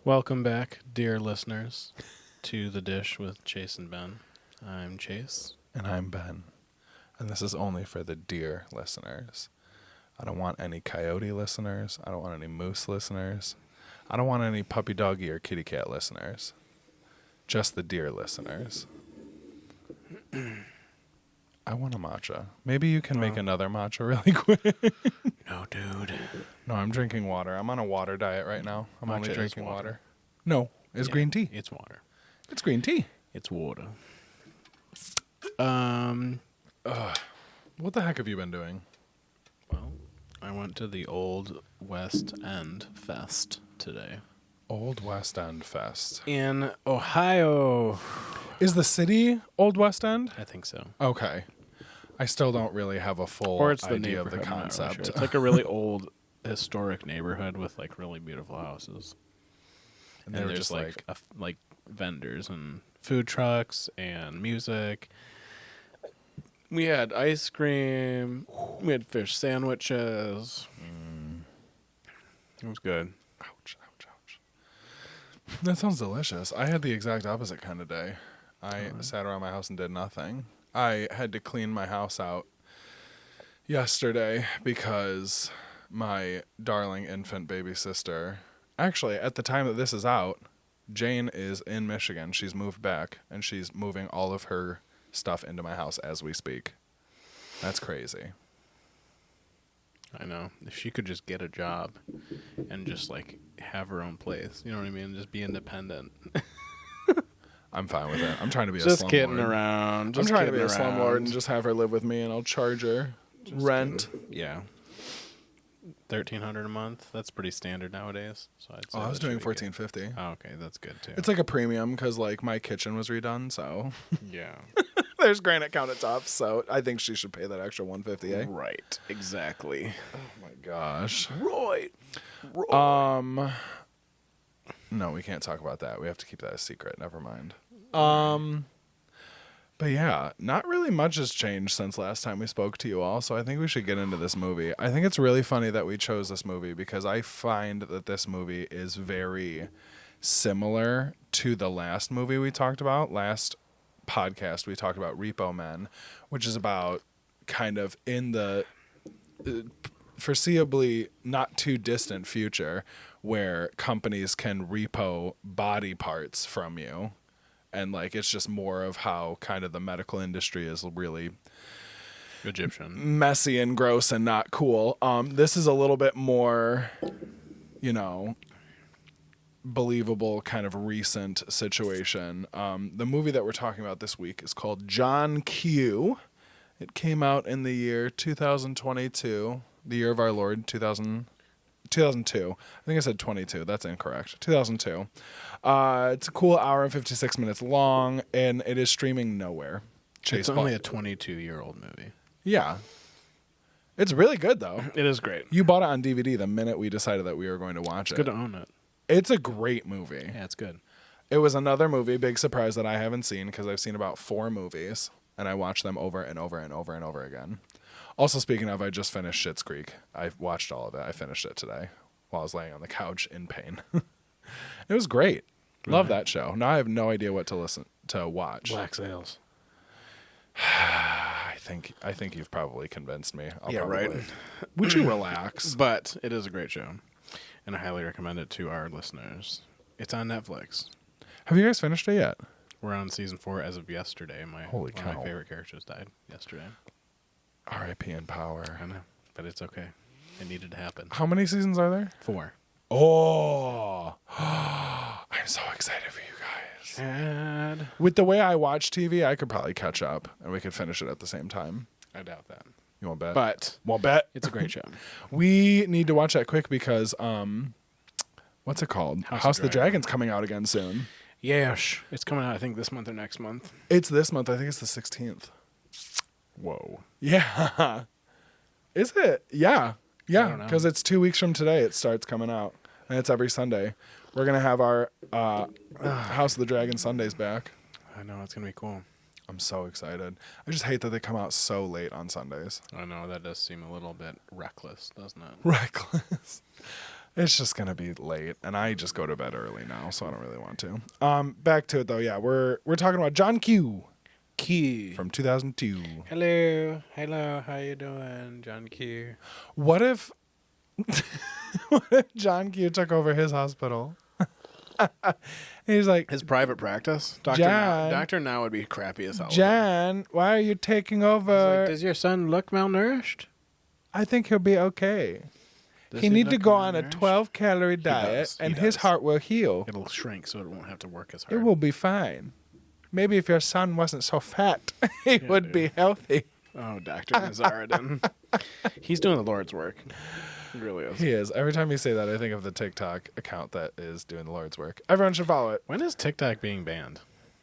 Welcome back, dear listeners, to The Dish with Chase and Ben. I'm Chase. And I'm Ben. And this is only for the deer listeners. I don't want any coyote listeners. I don't want any moose listeners. I don't want any puppy doggy or kitty cat listeners. Just the deer listeners. I want a matcha. Maybe you can make another matcha really quick. No, dude. No, I'm drinking water. I'm on a water diet right now. I'm Matcha only is drinking water. water. No, it's green tea. It's water. It's green tea. It's water. What the heck have you been doing? Well, I went to the Old West End Fest today. Old West End Fest. In Ohio. Is the city Old West End? I think so. Okay. I still don't really have a full Or it's the idea of the neighborhood, I'm not really concept. sure. It's like a really old historic neighborhood with like really beautiful houses. And And they were there's just like vendors and food trucks and music. We had ice cream. We had fish sandwiches. It was good. ouch, ouch, ouch. That sounds delicious. I had the exact opposite kind of day. I sat around my house and did nothing. I had to clean my house out yesterday because my darling infant baby sister, actually, at the time that this is out, Jane is in Michigan. She's moved back, and she's moving all of her stuff into my house as we speak. That's crazy. I know. If she could just get a job and just like have her own place, you know what I mean? Just be independent. I'm fine with it. I'm trying to be a Just slumlord. kidding around. I'm trying to be a slumlord and just have her live with me, and I'll charge her rent. Yeah. $1,300 a month. That's pretty standard nowadays. So I'd say I was that doing should be good. $1,450. Oh, okay, that's good too. It's like a premium because like my kitchen was redone, so yeah. there's granite countertops. So I think she should pay that extra $150. Eh? Right. Exactly. Oh my gosh. Right. No, we can't talk about that. We have to keep that a secret. Never mind. But yeah, not really much has changed since last time we spoke to you all, so I think we should get into this movie. I think it's really funny that we chose this movie because I find that this movie is very similar to the last movie we talked about. Last podcast we talked about Repo Men, which is about kind of in the foreseeably not too distant future where companies can repo body parts from you. And like it's just more of how kind of the medical industry is really Egyptian. messy and gross and not cool. This is a little bit more, believable kind of recent situation. The movie that we're talking about this week is called John Q. It came out in the year 2022, the year of our Lord, 2002. I think I said 22. That's incorrect. 2002. It's a cool hour and 56 minutes long, and it is streaming nowhere. It's only a 22-year-old movie. Yeah. It's really good, though. It is great. You bought it on DVD the minute we decided that we were going to watch It's good to own it. It's a great movie. Yeah, it's good. It was another movie, big surprise, that I haven't seen because I've seen about 4 movies, and I watch them over and over and over and over again. Also, speaking of, I just finished Schitt's Creek. I watched all of it. I finished it today while I was laying on the couch in pain. It was great. Love that show. Now I have no idea what to watch. Black Sails. I think you've probably convinced me. Right. Would you relax? But it is a great show, and I highly recommend it to our listeners. It's on Netflix. Have you guys finished it yet? We're on season 4 as of yesterday. Holy one cow. of my favorite characters died yesterday. R.I.P. in power. I know, but it's okay. It needed to happen. How many seasons are there? 4. Oh, I'm so excited for you guys. Chad. With the way I watch TV, I could probably catch up and we could finish it at the same time. I doubt that. You want to bet? But Won't bet. it's a great show. We need to watch that quick because, what's it called? House of the Dragon's coming out again soon. Yes. It's coming out, I think, this month or next month. It's this month. I think it's the 16th. Whoa. Yeah. Is it? Yeah. Yeah. don't know. Because it's 2 weeks from today it starts coming out. And it's every Sunday. We're going to have our House of the Dragon Sundays back. I know, it's going to be cool. I'm so excited. I just hate that they come out so late on Sundays. I know, that does seem a little bit reckless, doesn't it? Reckless. It's just gonna be late, and I just go to bed early now, so I don't really want to. Back to it though. Yeah, we're talking about John Q from 2002. Hello, how you doing, John Q? What if John Q took over his hospital? He's like, His private practice? John. Doctor Now would be crappy as hell. John, why are you taking He's over? like, does your son look malnourished? I think he'll be okay. Does He need to look go on a malnourished? 12-calorie diet, does. He and his does. heart will heal. It'll shrink so it won't have to work as It hard. will be fine. Maybe if your son wasn't so fat, he would dude. be healthy. Oh, Dr. Nazaradin. He's doing the Lord's work. He really is. He is. Every time you say that, I think of the TikTok account that is doing the Lord's work. Everyone should follow it. When is TikTok being banned?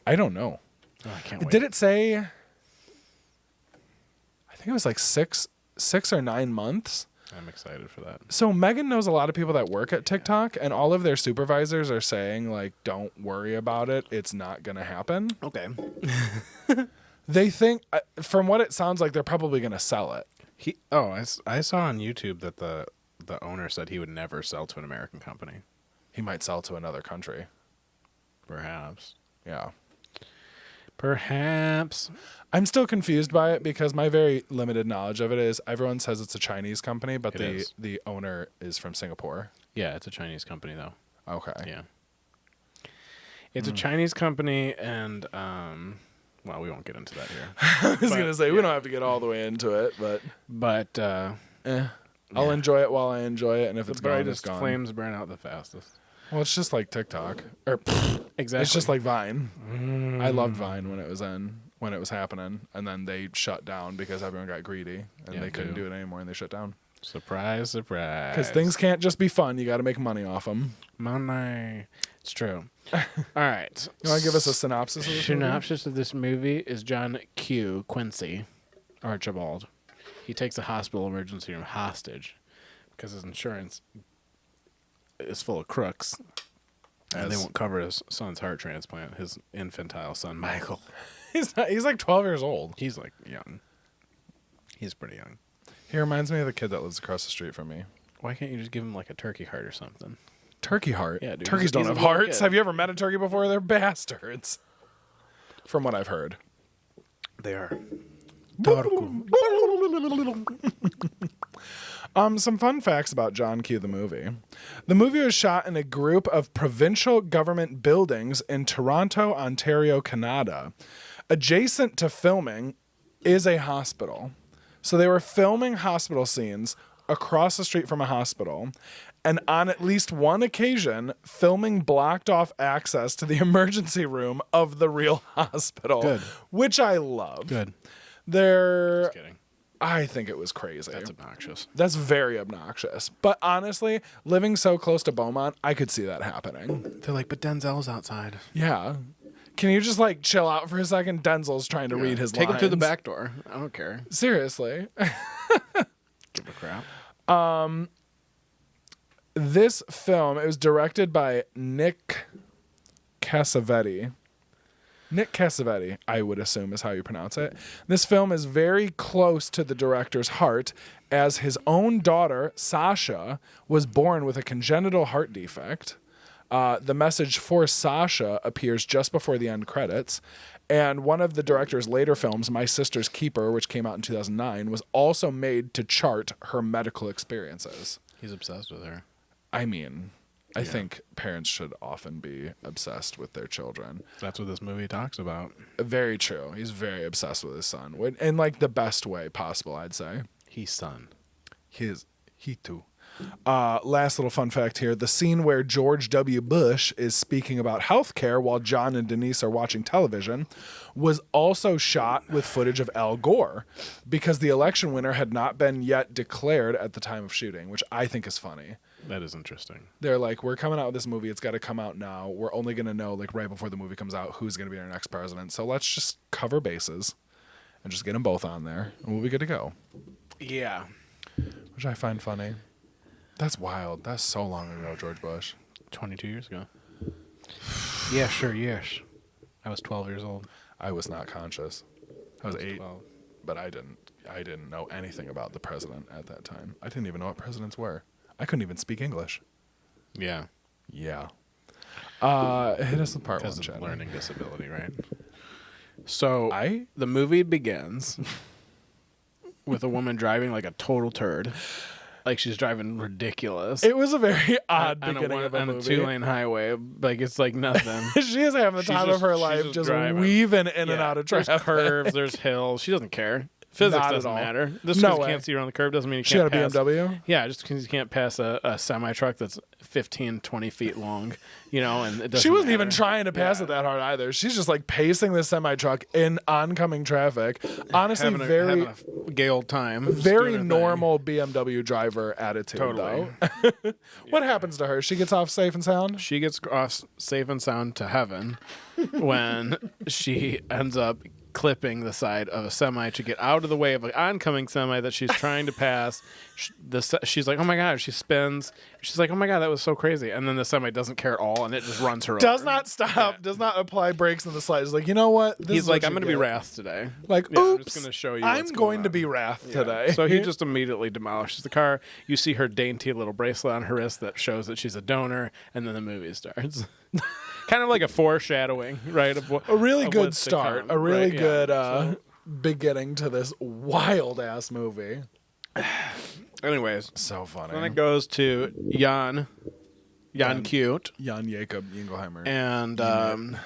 I don't know. Oh, I can't wait. Did it say? I think it was like six or 9 months. I'm excited for that. So Megan knows a lot of people that work at TikTok, and all of their supervisors are saying, like, don't worry about it. It's not going to happen. Okay. They think, from what it sounds like, they're probably going to sell it. I saw on YouTube that the owner said he would never sell to an American company. He might sell to another country. Perhaps. Yeah. Perhaps. I'm still confused by it because my very limited knowledge of it is everyone says it's a Chinese company, but the owner is from Singapore. Yeah, it's a Chinese company, though. Okay. Yeah. It's a Chinese company, and, well, we won't get into that here. I was going to say, we don't have to get all the way into it, but I'll enjoy it while I enjoy it, and if the it's gone, it's brightest gone. flames burn out the fastest. Well, it's just like TikTok. Or Exactly. It's just like Vine. I loved Vine when it was happening, and then they shut down because everyone got greedy, and they couldn't do it anymore, and they shut down. Surprise, surprise. Because things can't just be fun. You got to make money off them. Money. It's true. All right. You want to give us a synopsis of this movie? Synopsis of this movie is John Q. Quincy Archibald. He takes a hospital emergency room hostage because his insurance is full of crooks. And they won't cover his son's heart transplant, his infantile son, Michael. He's like 12 years old. He's like young. He's pretty young. He reminds me of the kid that lives across the street from me. Why can't you just give him like a turkey heart or something? Turkey heart? Yeah, dude. Turkeys don't He's a have little hearts. kid. Have you ever met a turkey before? They're bastards. From what I've heard. They are. Some fun facts about John Q. the movie. The movie was shot in a group of provincial government buildings in Toronto, Ontario, Canada. Adjacent to filming is a hospital. So they were filming hospital scenes across the street from a hospital. And on at least one occasion, filming blocked off access to the emergency room of the real hospital. Good. Which I love. Good. They're... Just kidding. I think it was crazy. That's obnoxious. That's very obnoxious. But honestly, living so close to Beaumont, I could see that happening. They're like, but Denzel's outside. Yeah. Can you just like chill out for a second? Denzel's trying to read his Take lines. him through the back door. I don't care. Seriously. Give a crap. This film, it was directed by Nick Cassavetes. Nick Cassavetes, I would assume is how you pronounce it. This film is very close to the director's heart, as his own daughter, Sasha, was born with a congenital heart defect. The message for Sasha appears just before the end credits. And one of the director's later films, My Sister's Keeper, which came out in 2009, was also made to chart her medical experiences. He's obsessed with her. I mean, I think parents should often be obsessed with their children. That's what this movie talks about. Very true. He's very obsessed with his son, in like the best way possible, I'd say. He's son. He too. Last little fun fact here. The scene where George W. Bush is speaking about healthcare while John and Denise are watching television was also shot with footage of Al Gore because the election winner had not been yet declared at the time of shooting, which I think is funny. That is interesting. They're like, we're coming out with this movie. It's got to come out now. We're only going to know like right before the movie comes out who's going to be our next president. So let's just cover bases and just get them both on there and we'll be good to go. Yeah. Which I find funny. That's wild. That's so long ago, George Bush. 22 years ago. Yeah, sure, yes. I was 12 years old. I was not conscious. I was 8, 12. but I didn't know anything about the president at that time. I didn't even know what presidents were. I couldn't even speak English. Yeah. Yeah. Hit us with part one, Because of Chad. learning disability, right? So I the movie begins with a woman driving like a total turd. Like she's driving ridiculous. It was a very odd on beginning of a on movie. a 2-lane highway. Like it's like nothing. She is having the time of her life, just driving. weaving in and out of traffic. There's curves, there's hills. She doesn't care. Physics Not at doesn't all. matter. Just No because you way. can't see around the curve doesn't mean you She can't got a pass. BMW? Yeah, just because you can't pass a semi-truck that's 15, 20 feet long, you know, and it doesn't She wasn't matter. even trying to pass it that hard either. She's just like pacing the semi-truck in oncoming traffic. Honestly, having a gay old time. Just very doing her normal BMW driver attitude, Totally. though. What happens to her? She gets off safe and sound? thing. She gets off safe and sound to heaven when she ends up clipping the side of a semi to get out of the way of an oncoming semi that she's trying to pass. She's like, oh my God, she spins. She's like, oh my God, that was so crazy. And then the semi doesn't care at all and it just runs her Does over. not stop, does not apply brakes in the slightest. Like, you know what? This He's is like, what I'm you going to be get. wrath today. Like, Yeah, oops, I'm just going to show you I'm what's going to on. be wrath Yeah. today. So he just immediately demolishes the car. You see her dainty little bracelet on her wrist that shows that she's a donor, and then the movie starts. Kind of like a foreshadowing, right? a really of good what's to start. come, A really right? Yeah. good So, beginning to this wild-ass movie. anyways, So funny. then it goes to Jan Cute, Jan Jacob Jingleheimer. and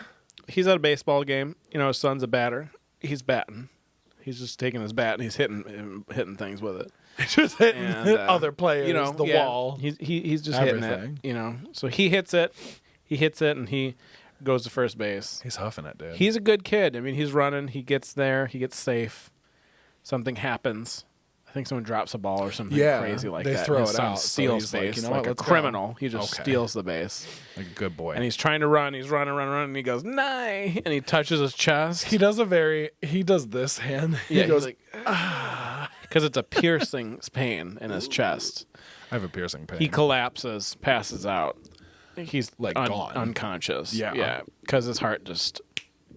he's at a baseball game. You know, his son's a batter. He's batting. He's just taking his bat and he's hitting things with it. just hitting And, other players, you know, the yeah, wall. He's just hitting Everything. it. You know, so he hits it, and he goes to first base. He's huffing it, dude. He's a good kid. I mean, he's running. He gets there. He gets safe. Something happens. I think someone drops a ball or something crazy like they that. throw and his it son out, so steals he's like, base you know like what, a let's go. criminal. He just Okay. steals the base. like a good boy. And he's trying to run. He's running, and he goes, "Nay!" And he touches his chest. He does this hand. He yeah, goes, he's like, because it's a piercing pain in his chest. I have a piercing pain. He collapses, passes out. He's Like gone. unconscious. Yeah. Yeah. Because his heart just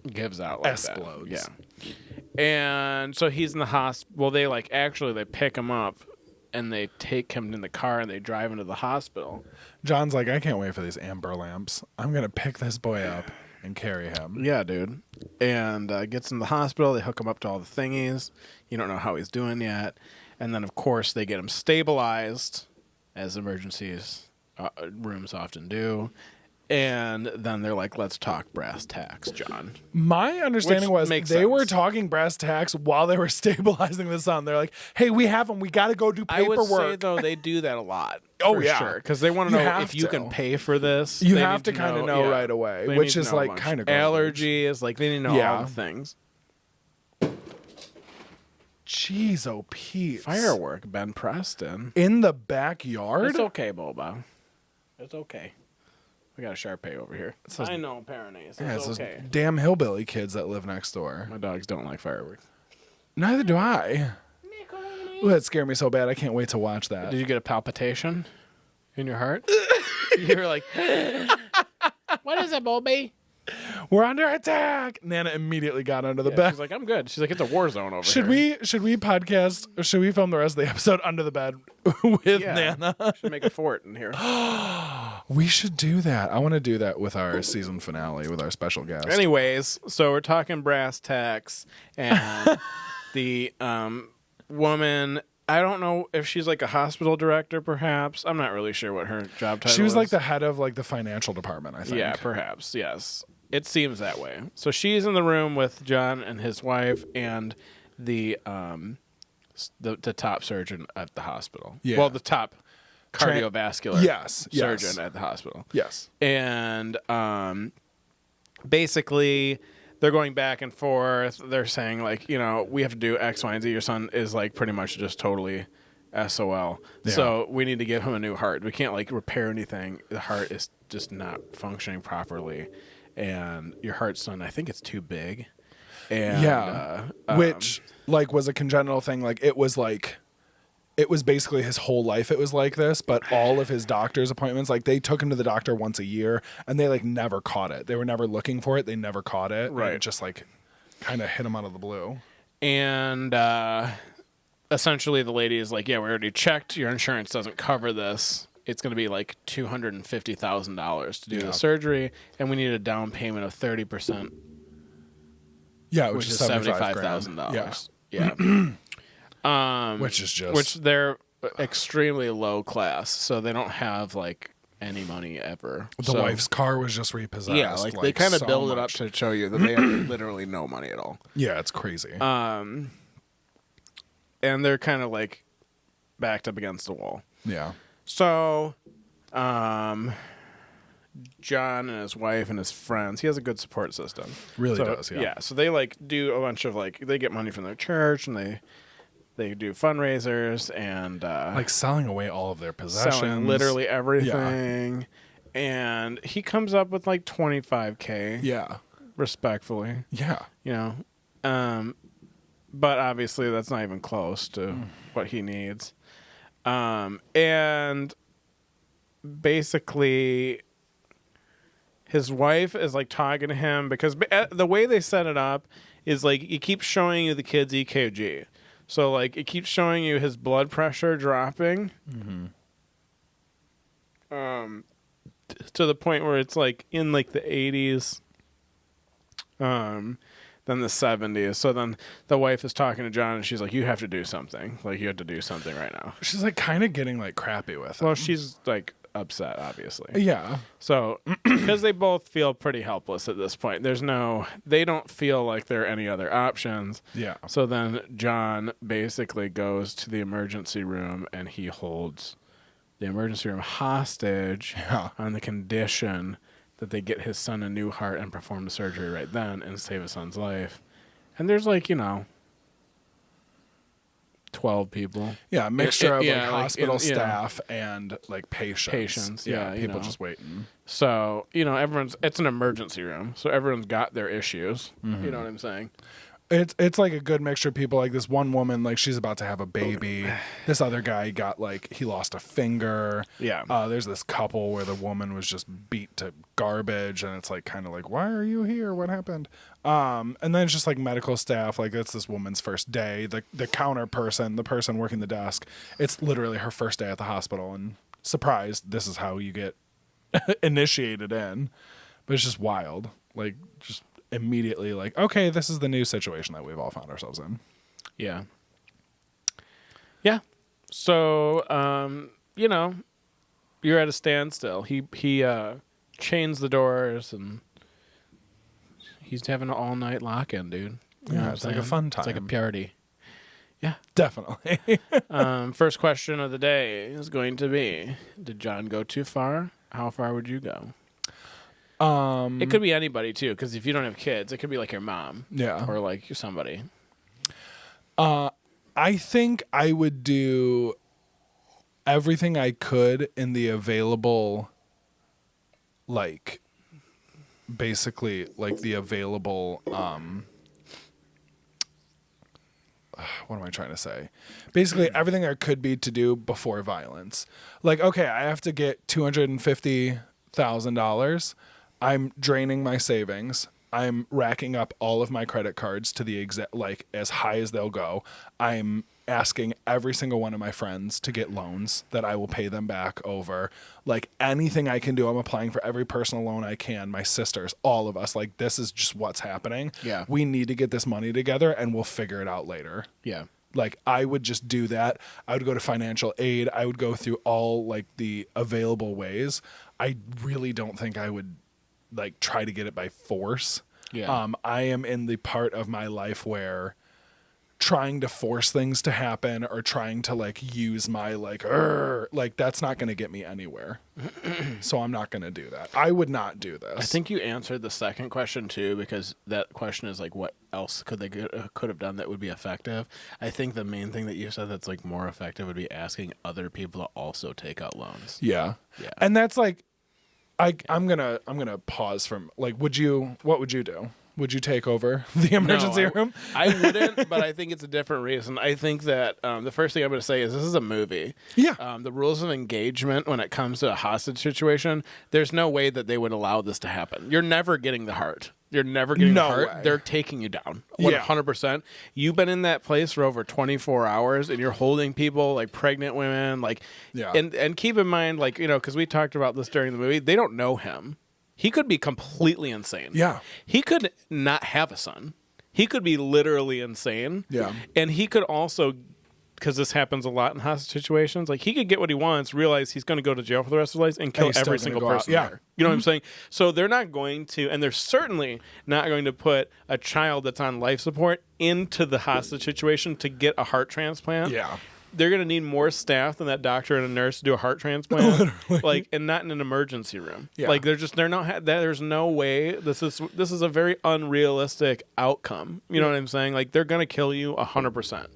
gives out like Explodes. that. Yeah. And so he's in the hospital. Well, they pick him up and they take him in the car and they drive him to the hospital. John's like, I can't wait for these amber lamps. I'm going to pick this boy up and carry him. Yeah, dude. And gets in the hospital. They hook him up to all the thingies. You don't know how he's doing yet. And then, of course, they get him stabilized, as emergencies rooms often do. And then they're like, let's talk brass tacks, John. My understanding Which was makes they were sense. talking brass tacks while they were stabilizing the son. They're like, hey, we have him. We got to go do I paperwork. would say, though, they do that a lot. Oh, for yeah. sure. Because they want to You know have if you to. can pay for this. You They have need to kind of know yeah. right away, They which need is to know a like bunch. kind of allergies. Like, they need to know Yeah. all the things. Jeez, oh, Pete. Firework, Ben Preston. In the backyard? It's okay, Boba. It's okay. We got a Shar-Pei over here. those- I know, Pyrenees. It's Yeah, it's okay. those damn hillbilly kids that live next door. My dogs don't like fireworks. Neither do I. Ooh, that scared me so bad. I can't wait to watch that. Did you get a palpitation in your heart? You were like, what is it, Bobby? We're under attack. Nana immediately got under the bed. She's like, I'm good. She's like, it's a war zone over Should here. we podcast or should we film the rest of the episode under the bed with Yeah. Nana? Should make a fort in here. We should do that. I want to do that with our season finale with our special guest. Anyways, so we're talking brass tacks and the woman. I don't know if she's like a hospital director, perhaps. I'm not really sure what her job title is. She was like the head of like the financial department, I think. Yeah, perhaps. Yes. It seems that way. So she's in the room with John and his wife and the top surgeon at the hospital. Yeah. Well, the top cardiovascular Yes, yes. surgeon at the hospital. Yes. And basically they're going back and forth. They're saying like, you know, we have to do X, Y, and Z. Your son is like pretty much just totally SOL. Yeah. So we need to give him a new heart. We can't like repair anything. The heart is just not functioning properly. And your heart's done, I think it's too big. And, Yeah. Which like was a congenital thing. Like it was basically his whole life it was like this, but all of his doctor's appointments, like they took him to the doctor once a year and they like never caught it. They were never looking for it. They never caught it. Right. And it just like kind of hit him out of the blue. And essentially the lady is like, yeah, we already checked. Your insurance doesn't cover this. it's going to be like $250,000 to do Yeah. the surgery, and we need a down payment of 30%, Yeah, which is $75,000. Yeah. Which is just Which they're extremely low class, so they don't have like any money ever. the wife's car was just repossessed. Yeah, like they kind of so build it up much. to show you that they have literally no money at all. Yeah, it's crazy. And they're kind of like backed up against the wall. Yeah. So, John and his wife and his friends, he has a good support system. Really So, does, yeah. So they like do a bunch of like, they get money from their church and they do fundraisers and Like selling away all of their possessions. selling literally everything. And he comes up with like $25K. Yeah. Respectfully, Yeah. you know. But obviously that's not even close to what he needs. And basically his wife is like talking to him because the way they set it up is like it keeps showing you the kid's EKG. So like it keeps showing you his blood pressure dropping. To the point where it's like in like the 80s. Then the 70s. So then the wife is talking to John and she's like, you have to do something. Like, you have to do something right now. She's like kind of getting like crappy with him. Well, she's like upset, obviously. Yeah. So, because they both feel pretty helpless at this point. They don't feel like there are any other options. Yeah. So then John basically goes to the emergency room and he holds the emergency room hostage on the condition that they get his son a new heart and perform the surgery right then and save his son's life. And there's like, 12 people. Yeah, a mixture of like like, hospital staff and like patients. Patients, yeah, people just waiting. So, it's an emergency room. So everyone's got their issues. You know what I'm saying? It's like a good mixture of people. Like this one woman, like she's about to have a baby. This other guy got like he lost a finger. Yeah. There's this couple where the woman was just beat to garbage, and it's like kind of like, why are you here? What happened? And then it's just like medical staff. Like it's this woman's first day. The counter person, the person working the desk, it's literally her first day at the hospital. And surprised, this is how you get initiated in. But it's just wild. Like just immediately like, okay, this is the new situation that we've all found ourselves in. Yeah. Yeah. So, you're at a standstill. He chains the doors and he's having an all-night lock-in, dude. You know Yeah, what it's I'm like a saying? fun time. It's like a party. Yeah. Definitely. First question of the day is going to be, did John go too far? How far would you go? It could be anybody too, because if you don't have kids, it could be like your mom, Yeah. or like somebody. I think I would do everything I could in the available, like, basically, like the available, what am I trying to say? Basically, everything I could be to do before violence. Like, okay, I have to get $250,000. I'm draining my savings. I'm racking up all of my credit cards to the exact, like, as high as they'll go. I'm asking every single one of my friends to get loans that I will pay them back over. Like, anything I can do, I'm applying for every personal loan I can. My sisters, all of us. Like, this is just what's happening. Yeah. We need to get this money together, and we'll figure it out later. Yeah. Like, I would just do that. I would go to financial aid. I would go through all, like, the available ways. I really don't think I would, like, try to get it by force. Yeah. I am in the part of my life where trying to force things to happen or trying to, like, use my, like, that's not going to get me anywhere. So I'm not going to do that. I would not do this. I think you answered the second question too, because that question is like, what else could they could have done that would be effective? I think the main thing that you said that's like more effective would be asking other people to also take out loans. Yeah. Yeah. And that's like, I'm gonna pause from, like, what would you do? Would you take over the emergency room? I wouldn't, but I think it's a different reason. I think that the first thing I'm going to say is this is a movie. Yeah. The rules of engagement when it comes to a hostage situation, there's no way that they would allow this to happen. You're never getting the heart. You're never getting the heart. Way. They're taking you down. 100%. Yeah. You've been in that place for over 24 hours and you're holding people like pregnant women. Like, yeah. And keep in mind, like, because we talked about this during the movie, they don't know him. He could be completely insane. Yeah. He could not have a son. He could be literally insane. Yeah. And he could also, because this happens a lot in hostage situations, like he could get what he wants, realize he's going to go to jail for the rest of his life, and kill every single person there. You know what I'm saying? So they're not going to, and they're certainly not going to put a child that's on life support into the hostage situation to get a heart transplant. Yeah. They're going to need more staff than that doctor and a nurse to do a heart transplant. Like, and not in an emergency room. Yeah. Like, they're not, there's no way, this is a very unrealistic outcome. You know what I'm saying? Like, they're going to kill you 100%.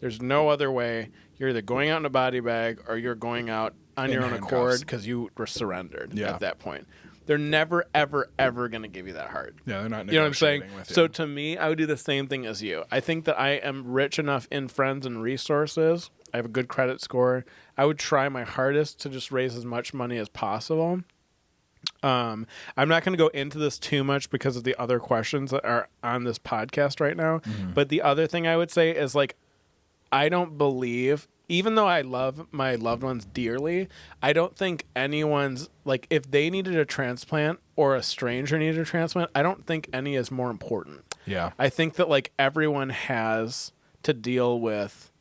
There's no other way. You're either going out in a body bag or you're going out on your own accord because you were surrendered at that point. They're never, ever, ever going to give you that heart. Yeah, they're not. You know what I'm saying? With you. So to me, I would do the same thing as you. I think that I am rich enough in friends and resources. I have a good credit score. I would try my hardest to just raise as much money as possible. I'm not going to go into this too much because of the other questions that are on this podcast right now. Mm-hmm. But the other thing I would say is, like, I don't believe, even though I love my loved ones dearly, I don't think anyone's, like, if they needed a transplant or a stranger needed a transplant, I don't think any is more important. Yeah. I think that, like, everyone has to deal with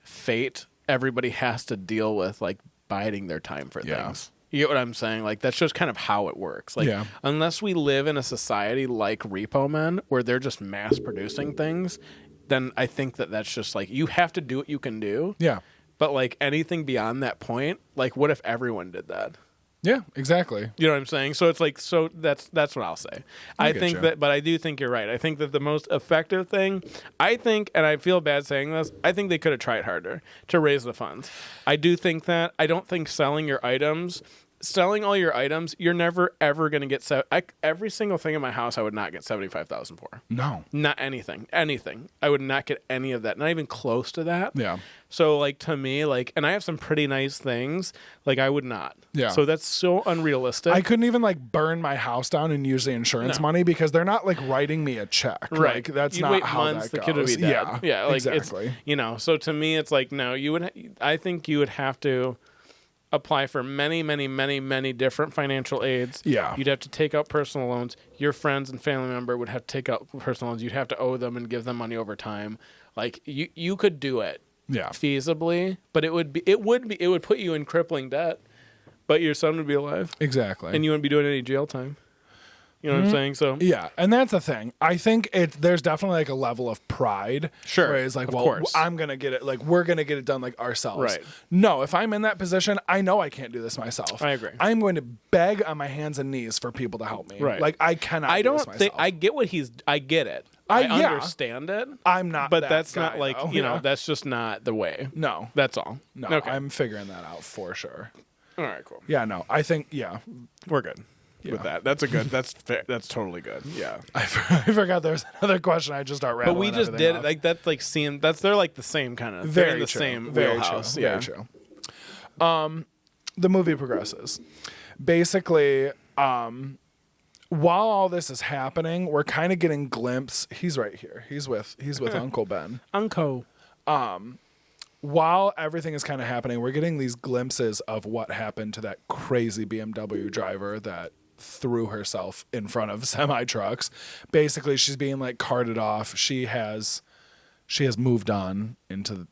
fate. Everybody has to deal with, like, biding their time for things. You get what I'm saying? Like, that's just kind of how it works. Like, unless we live in a society like Repo Men, where they're just mass producing things, then I think that that's just, like, you have to do what you can do. Yeah. But, like, anything beyond that point, like, what if everyone did that? Yeah, exactly. You know what I'm saying? So it's like, so that's what I'll say. I think that, but I do think you're right. I think that the most effective thing, I think, and I feel bad saying this, I think they could have tried harder to raise the funds. I do think that. I don't think selling all your items, you're never ever going to get every single thing in my house I would not get $75,000 for. No. Not anything. I would not get any of that. Not even close to that. Yeah. So, like, to me, like, and I have some pretty nice things, like, I would not. Yeah. So that's so unrealistic. I couldn't even, like, burn my house down and use the insurance money because they're not, like, writing me a check. Right. Like, that's You'd not wait how months, that the kid would goes. be dead. Yeah, like, exactly. It's, so to me, it's like, no, I think you would have to apply for many, many, many, many different financial aids. Yeah. You'd have to take out personal loans. Your friends and family member would have to take out personal loans. You'd have to owe them and give them money over time. Like, you could do it. Yeah. Feasibly, but it would put you in crippling debt, but your son would be alive. Exactly. And you wouldn't be doing any jail time. You know what I'm saying? So yeah, and that's the thing. I think there's definitely, like, a level of pride. Sure. Where it's like, well, course. I'm gonna get it. Like, we're gonna get it done, like, ourselves. Right. No, if I'm in that position, I know I can't do this myself. I agree. I'm going to beg on my hands and knees for people to help me. Right. Like, I cannot. I don't do this think myself. I get I get it. I understand it. I'm not. But that that's guy, not like though. That's just not the way. No. That's all. No. Okay. I'm figuring that out for sure. All right. Cool. Yeah. No. I think. We're good. With that. That's that's fair. That's totally good. Yeah. I forgot there was another question. I just start rambling. But we just did it. Like, that's like they're like the same kind of. Very they're in the true. same Very wheelhouse. true. Yeah. Very true. The movie progresses. Basically, while all this is happening, we're kind of getting glimpse. He's right here. He's with Uncle Ben. Uncle. While everything is kind of happening, we're getting these glimpses of what happened to that crazy BMW driver that threw herself in front of semi trucks. Basically, she's being, like, carted off. She has moved on into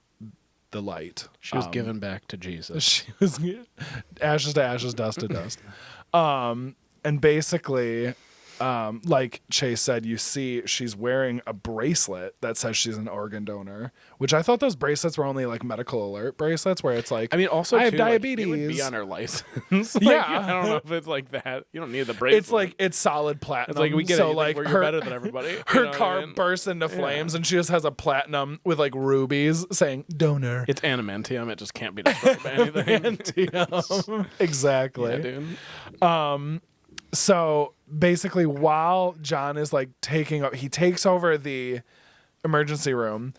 the light. She was given back to Jesus. She was ashes to ashes, dust to dust. And basically, like Chase said, you see she's wearing a bracelet that says she's an organ donor, which I thought those bracelets were only, like, medical alert bracelets where it's like, I mean, also, I have too, diabetes. Like, it would be on her license. Like, Yeah. I don't know if it's like that. You don't need the bracelet. It's like, it's solid platinum. It's like, we get so it. like you're her, better than everybody. Her car bursts into flames and she just has a platinum with, like, rubies saying donor. It's adamantium. It just can't be destroyed by anything. Adamantium. Exactly. Yeah, dude. So basically, while John is like he takes over the emergency room,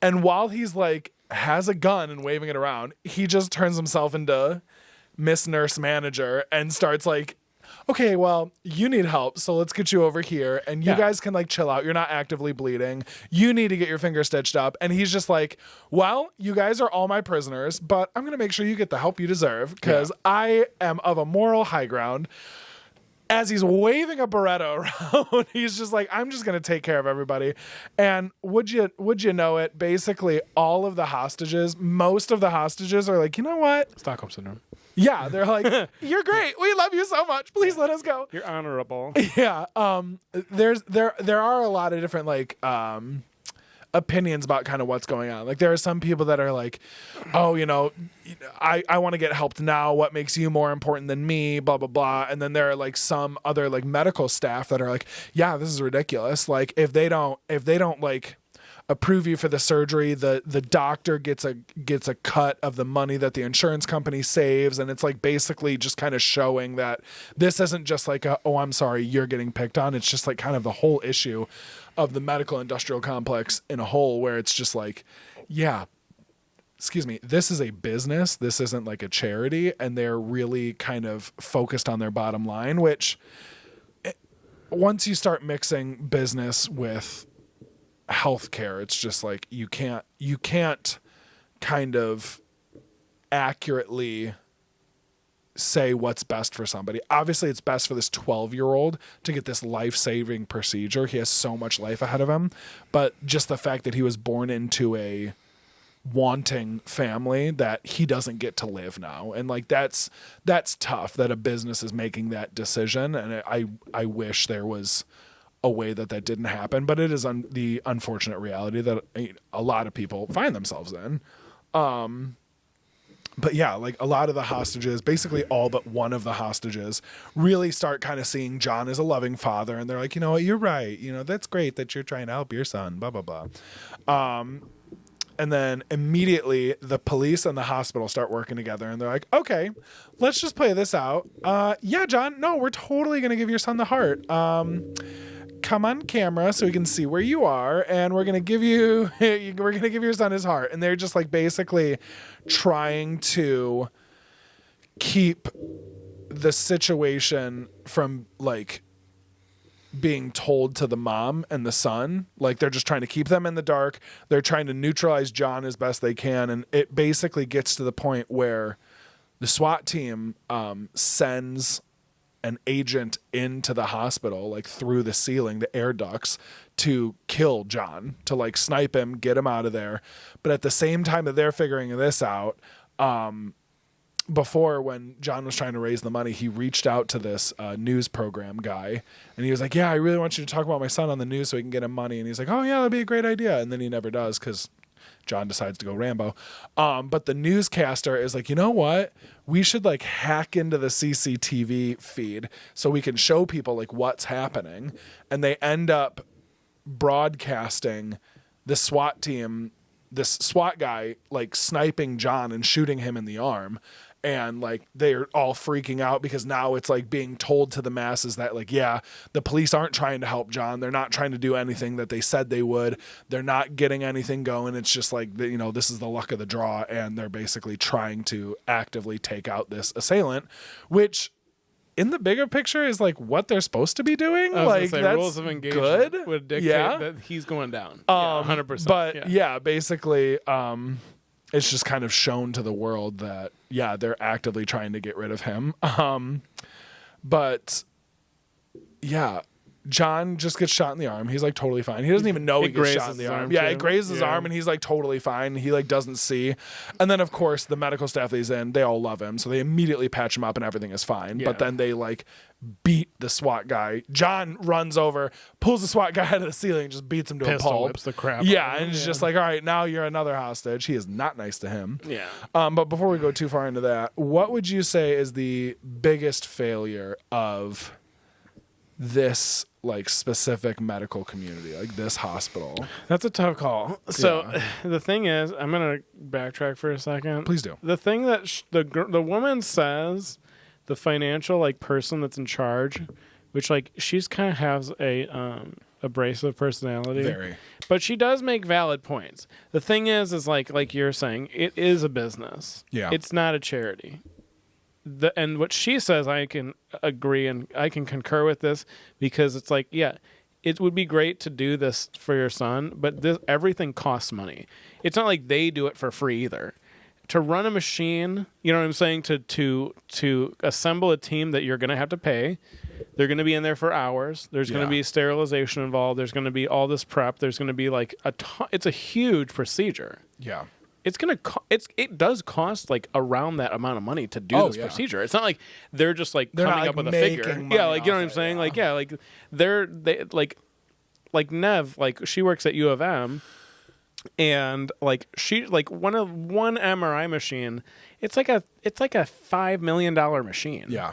and while he's like has a gun and waving it around, he just turns himself into Miss Nurse Manager and starts like, okay, well, you need help, so let's get you over here, and you guys can like chill out. You're not actively bleeding. You need to get your finger stitched up. And he's just like, well, you guys are all my prisoners, but I'm gonna make sure you get the help you deserve because I am of a moral high ground. As he's waving a Beretta around, he's just like, I'm just going to take care of everybody. And would you know it, basically all of the hostages, most of the hostages are like, you know what? Stockholm Syndrome. Yeah, they're like, you're great. We love you so much. Please let us go. You're honorable. Yeah. There are a lot of different like opinions about kind of what's going on. Like there are some people that are like, oh, you know, I want to get helped now. What makes you more important than me? Blah, blah, blah. And then there are like some other like medical staff that are like, yeah, this is ridiculous. Like if they don't like approve you for the surgery, the doctor gets a cut of the money that the insurance company saves. And it's like basically just kind of showing that this isn't just like oh, I'm sorry, you're getting picked on. It's just like kind of the whole issue of the medical industrial complex in a whole, where it's just like, yeah, excuse me, this is a business. This isn't like a charity. And they're really kind of focused on their bottom line, which once you start mixing business with healthcare, it's just like you can't kind of accurately say what's best for somebody. Obviously, it's best for this 12-year-old to get this life-saving procedure. He has so much life ahead of him. But just the fact that he was born into a wanting family that he doesn't get to live now. And like that's tough that a business is making that decision. And I wish there was a way that didn't happen, but it is the unfortunate reality that a lot of people find themselves in. But yeah, like a lot of the hostages, basically all but one of the hostages, really start kind of seeing John as a loving father. And they're like, you know what, you're right. You know, that's great that you're trying to help your son, blah, blah, blah. And then immediately the police and the hospital start working together. And they're like, okay, let's just play this out. Yeah, John, no, we're totally going to give your son the heart. Come on camera so we can see where you are, and we're gonna give your son his heart. And they're just like basically trying to keep the situation from like being told to the mom and the son. Like they're just trying to keep them in the dark. They're trying to neutralize John as best they can, and it basically gets to the point where the SWAT team sends an agent into the hospital, like through the ceiling, the air ducts, to kill John, to like snipe him, get him out of there. But at the same time that they're figuring this out, before, when John was trying to raise the money, he reached out to this news program guy, and he was like, yeah, I really want you to talk about my son on the news so we can get him money. And he's like, oh yeah, that'd be a great idea. And then he never does because John decides to go Rambo. But the newscaster is like, you know what? We should like hack into the CCTV feed so we can show people like what's happening. And they end up broadcasting the SWAT team, this SWAT guy, like sniping John and shooting him in the arm. And like they're all freaking out because now it's like being told to the masses that like, yeah, the police aren't trying to help John. They're not trying to do anything that they said they would. They're not getting anything going. It's just like, you know, this is the luck of the draw. And they're basically trying to actively take out this assailant, which in the bigger picture is like what they're supposed to be doing. Like that's rules of engagement good. Would dictate that he's going down. 100%. But yeah, basically, it's just kind of shown to the world that, yeah, they're actively trying to get rid of him. But yeah, John just gets shot in the arm. He's like totally fine. He doesn't even know he gets shot in the arm. Yeah, it grazes his arm and he's like totally fine. He like doesn't see. And then of course the medical staff that he's in, they all love him. So they immediately patch him up and everything is fine. Yeah. But then they like beat the SWAT guy. John runs over, pulls the SWAT guy out of the ceiling and just beats him to a pulp. Whips the crap yeah, and it's just like, all right, now you're another hostage. He is not nice to him. Yeah. But before we go too far into that, what would you say is the biggest failure of this like specific medical community, like this hospital? That's a tough call. So the thing is, I'm gonna backtrack for a second. Please do. The thing that the woman says the financial like person that's in charge, which like she's kind of has a abrasive personality. Very. But she does make valid points. The thing is like you're saying, it is a business. Yeah. It's not a charity. And what she says, I can agree and I can concur with this, because it's like, yeah, it would be great to do this for your son, but everything costs money. It's not like they do it for free either. To run a machine, you know what I'm saying? To assemble a team that you're going to have to pay. They're going to be in there for hours. There's going to be sterilization involved. There's going to be all this prep. There's going to be like it's a huge procedure. Yeah. It's going to it does cost like around that amount of money to do this procedure. It's not like they're just like They're coming not, up like, with a figure. making Yeah, money like you know off what I'm it, saying? yeah. Like yeah, like they like Nev, like she works at U of M. And like she like one MRI machine, it's like a $5 million machine. Yeah.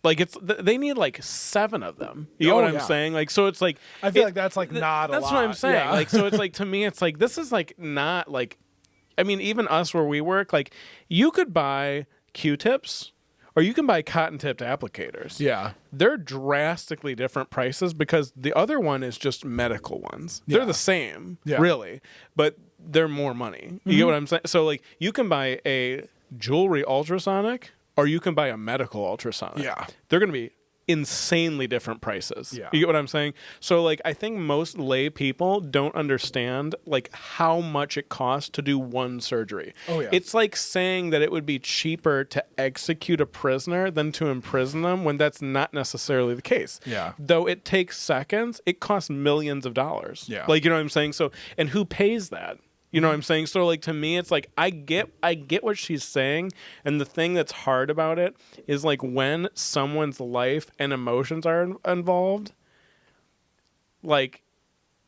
Like they need like 7 of them. You know what I'm saying? Like so it's like I feel like that's like not a lot. That's what I'm saying. Yeah. Like so it's like to me it's like this is like not like, I mean even us where we work, like you could buy Q-tips or you can buy cotton-tipped applicators. Yeah. They're drastically different prices because the other one is just medical ones. They're the same, really, but they're more money. You get what I'm saying? So like you can buy a jewelry ultrasonic or you can buy a medical ultrasonic. Yeah. They're going to be insanely different prices. Yeah. You get what I'm saying? So like I think most lay people don't understand like how much it costs to do one surgery. Oh, yeah. It's like saying that it would be cheaper to execute a prisoner than to imprison them when that's not necessarily the case. Yeah. Though it takes seconds, it costs millions of dollars. Yeah. Like, you know what I'm saying? So, and who pays that? You know what I'm saying? So like to me it's like I get what she's saying, and the thing that's hard about it is like when someone's life and emotions are involved, like,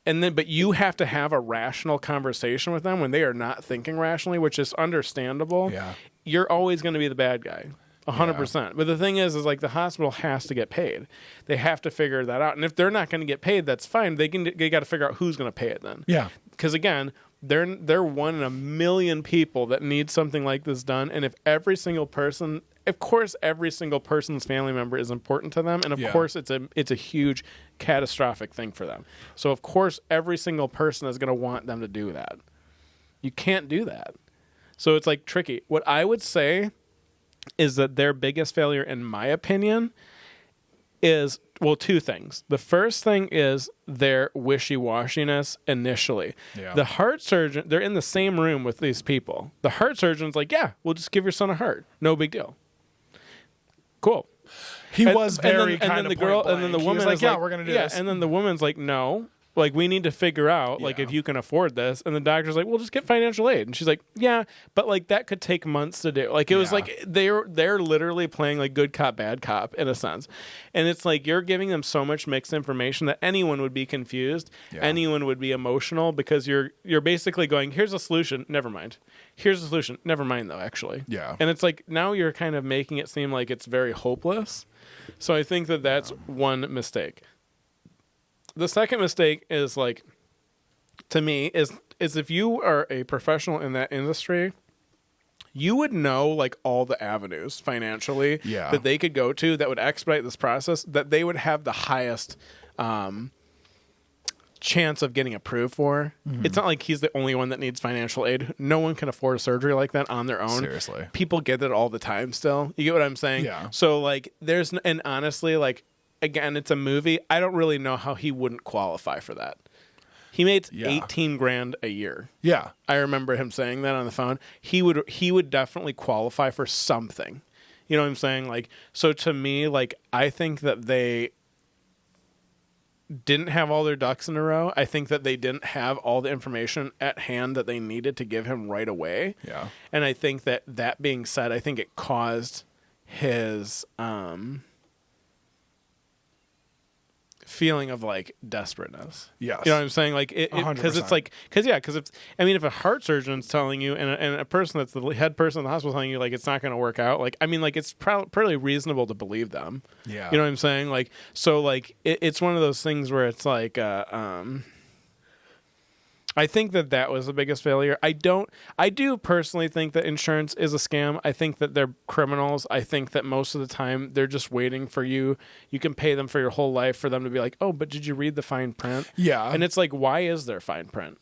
and then but you have to have a rational conversation with them when they are not thinking rationally, which is understandable. Yeah. You're always going to be the bad guy. 100%. But the thing is like the hospital has to get paid. They have to figure that out. And if they're not going to get paid, that's fine. They got to figure out who's going to pay it then. Yeah. Because again, they're one in a million people that need something like this done, and if every single person, of course, every single person's family member is important to them, and of course, it's a huge catastrophic thing for them. So of course, every single person is going to want them to do that. You can't do that. So it's like tricky. What I would say is that their biggest failure, in my opinion, is, well, 2 things. The first thing is their wishy-washiness initially. Yeah. The heart surgeon, they're in the same room with these people. The heart surgeon's like, yeah, we'll just give your son a heart. No big deal. Cool. He was very kind then of the girl, point and then the blank. He woman was like, is yeah, we're going to do this. And then the woman's like, no. Like, we need to figure out, like, if you can afford this. And the doctor's like, well, just get financial aid. And she's like, yeah, but, like, that could take months to do. Like, it was like they're literally playing, like, good cop, bad cop, in a sense. And it's like you're giving them so much mixed information that anyone would be confused. Yeah. Anyone would be emotional because you're basically going, here's a solution. Never mind. Here's a solution. Never mind, though, actually. Yeah. And it's like now you're kind of making it seem like it's very hopeless. So I think that that's one mistake. The second mistake is like, to me, is if you are a professional in that industry, you would know like all the avenues financially that they could go to that would expedite this process, that they would have the highest chance of getting approved for. Mm-hmm. It's not like he's the only one that needs financial aid. No one can afford a surgery like that on their own. Seriously. People get it all the time still. You get what I'm saying? Yeah. So like and honestly, like, again, it's a movie. I don't really know how he wouldn't qualify for that. He made $18,000 a year. Yeah. I remember him saying that on the phone. He would definitely qualify for something. You know what I'm saying? Like, so to me, like, I think that they didn't have all their ducks in a row. I think that they didn't have all the information at hand that they needed to give him right away. Yeah. And I think that being said, I think it caused his feeling of like desperateness. Yes. You know what I'm saying? Like because it's like, because if a heart surgeon's telling you and a person that's the head person in the hospital telling you like it's not going to work out, like, I mean, like, it's pretty reasonable to believe them. Yeah. You know what I'm saying? Like, so like it's one of those things where it's like I think that was the biggest failure. I do personally think that insurance is a scam. I think that they're criminals. I think that most of the time they're just waiting for you. You can pay them for your whole life for them to be like, oh, but did you read the fine print? Yeah. And it's like, why is there fine print?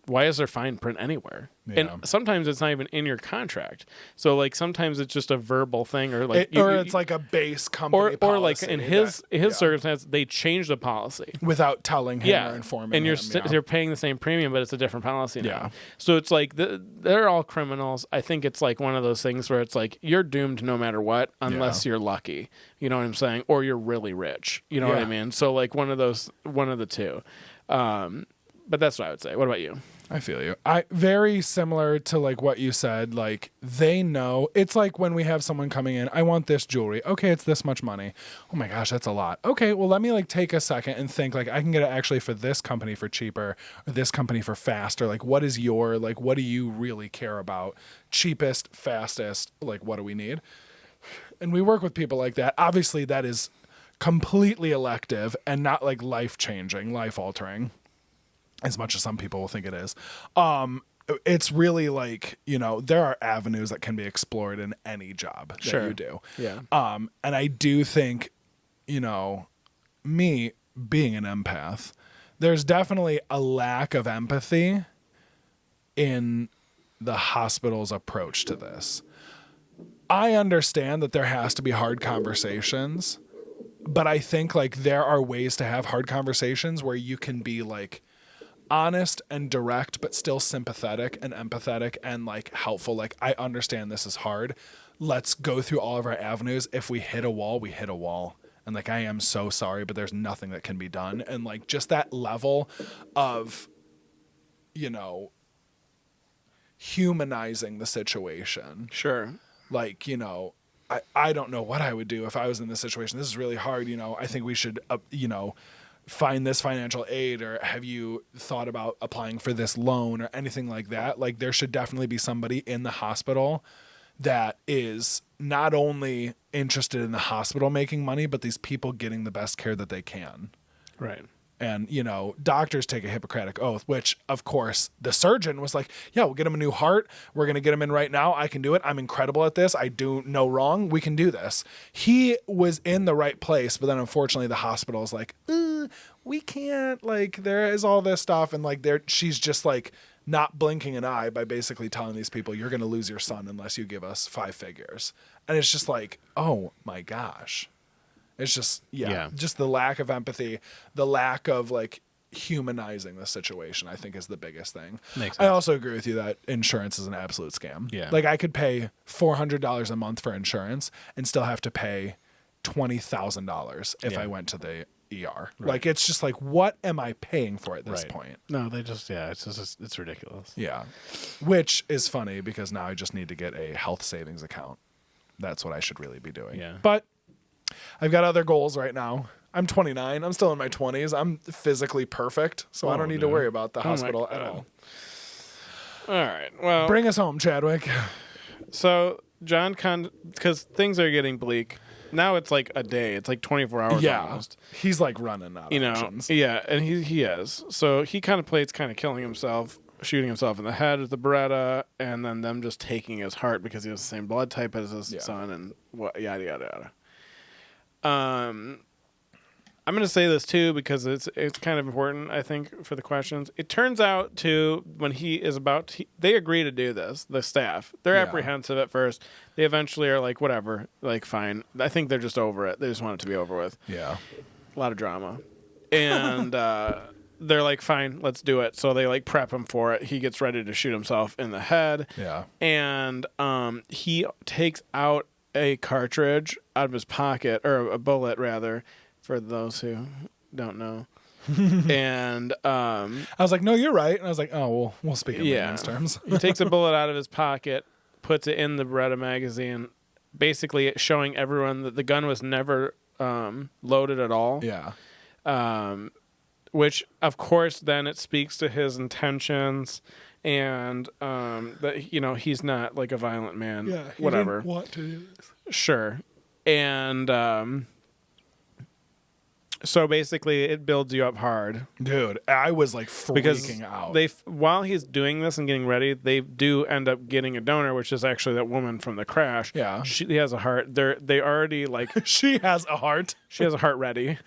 Why is there fine print anywhere? Yeah. And sometimes it's not even in your contract. So like sometimes it's just a verbal thing, or like it's like a base company or policy like in his circumstance, they changed the policy without telling him or informing and you're him. you're paying the same premium, but it's a different policy now. Yeah. So it's like they're all criminals. I think it's like one of those things where it's like you're doomed no matter what, unless you're lucky. You know what I'm saying? Or you're really rich. You know what I mean? So like one of the two. But that's what I would say. What about you? I feel you. Very similar to like what you said. Like they know. It's like when we have someone coming in. I want this jewelry. Okay, it's this much money. Oh my gosh, that's a lot. Okay, well let me like take a second and think like I can get it actually for this company for cheaper, or this company for faster. Like what is your like what do you really care about? Cheapest, fastest. Like what do we need? And we work with people like that. Obviously, that is completely elective and not like life changing, life altering, as much as some people will think it is. It's really like, you know, there are avenues that can be explored in any job that you do. Yeah. And I do think, you know, me being an empath, there's definitely a lack of empathy in the hospital's approach to this. I understand that there has to be hard conversations, but I think like there are ways to have hard conversations where you can be like honest and direct, but still sympathetic and empathetic and like helpful. Like, I understand this is hard. Let's go through all of our avenues. If we hit a wall, we hit a wall. And like, I am so sorry, but there's nothing that can be done. And like, just that level of, you know, humanizing the situation. Sure. Like, you know, I don't know what I would do if I was in this situation. This is really hard. You know, I think we should, you know, find this financial aid, or have you thought about applying for this loan or anything like that? Like, there should definitely be somebody in the hospital that is not only interested in the hospital making money, but these people getting the best care that they can. Right. And, you know, doctors take a Hippocratic oath, which, of course, the surgeon was like, yeah, we'll get him a new heart. We're going to get him in right now. I can do it. I'm incredible at this. I do no wrong. We can do this. He was in the right place, but then unfortunately the hospital is like, we can't, like, there is all this stuff. And like, she's just like not blinking an eye by basically telling these people, you're going to lose your son unless you give us 5 figures. And it's just like, oh my gosh. It's just, just the lack of empathy, the lack of like humanizing the situation, I think is the biggest thing. Makes sense. I also agree with you that insurance is an absolute scam. Yeah. Like, I could pay $400 a month for insurance and still have to pay $20,000 if I went to the ER. Right. Like, it's just like, what am I paying for at this point? No, they just, it's ridiculous. Yeah. Which is funny because now I just need to get a health savings account. That's what I should really be doing. Yeah. But I've got other goals right now. I'm 29. I'm still in my 20s. I'm physically perfect, so I don't need to worry about the hospital at all. All right. Well, Bring us home, Chadwick. So John, because things are getting bleak. Now it's like a day. It's like 24 hours almost. He's like running out of options. Yeah, and he is. So he contemplates kind of killing himself, shooting himself in the head with the Beretta, and then them just taking his heart because he has the same blood type as his son, and yada yada yada. I'm going to say this too because it's kind of important, I think, for the questions. It turns out when he is they agree to do this, the staff. They're apprehensive at first. They eventually are like, whatever, like, fine. I think they're just over it. They just want it to be over with. Yeah. A lot of drama. And they're like, fine, let's do it. So they like prep him for it. He gets ready to shoot himself in the head. Yeah. And he takes out a cartridge out of his pocket, or a bullet rather, for those who don't know. And I was like, no, you're right. And I was like, oh, well, we'll speak in layman's terms. He takes a bullet out of his pocket, puts it in the Beretta magazine, basically showing everyone that the gun was never loaded at all. Yeah. Which, of course, then it speaks to his intentions. And that, you know, he's not like a violent man. Yeah, he whatever. didn't want to do this. Sure. And So basically, it builds you up hard Dude, I was like because freaking out. while he's doing this and getting ready, they do end up getting a donor, which is actually that woman from the crash. Yeah. She has a heart. They already like She has a heart. she has a heart ready,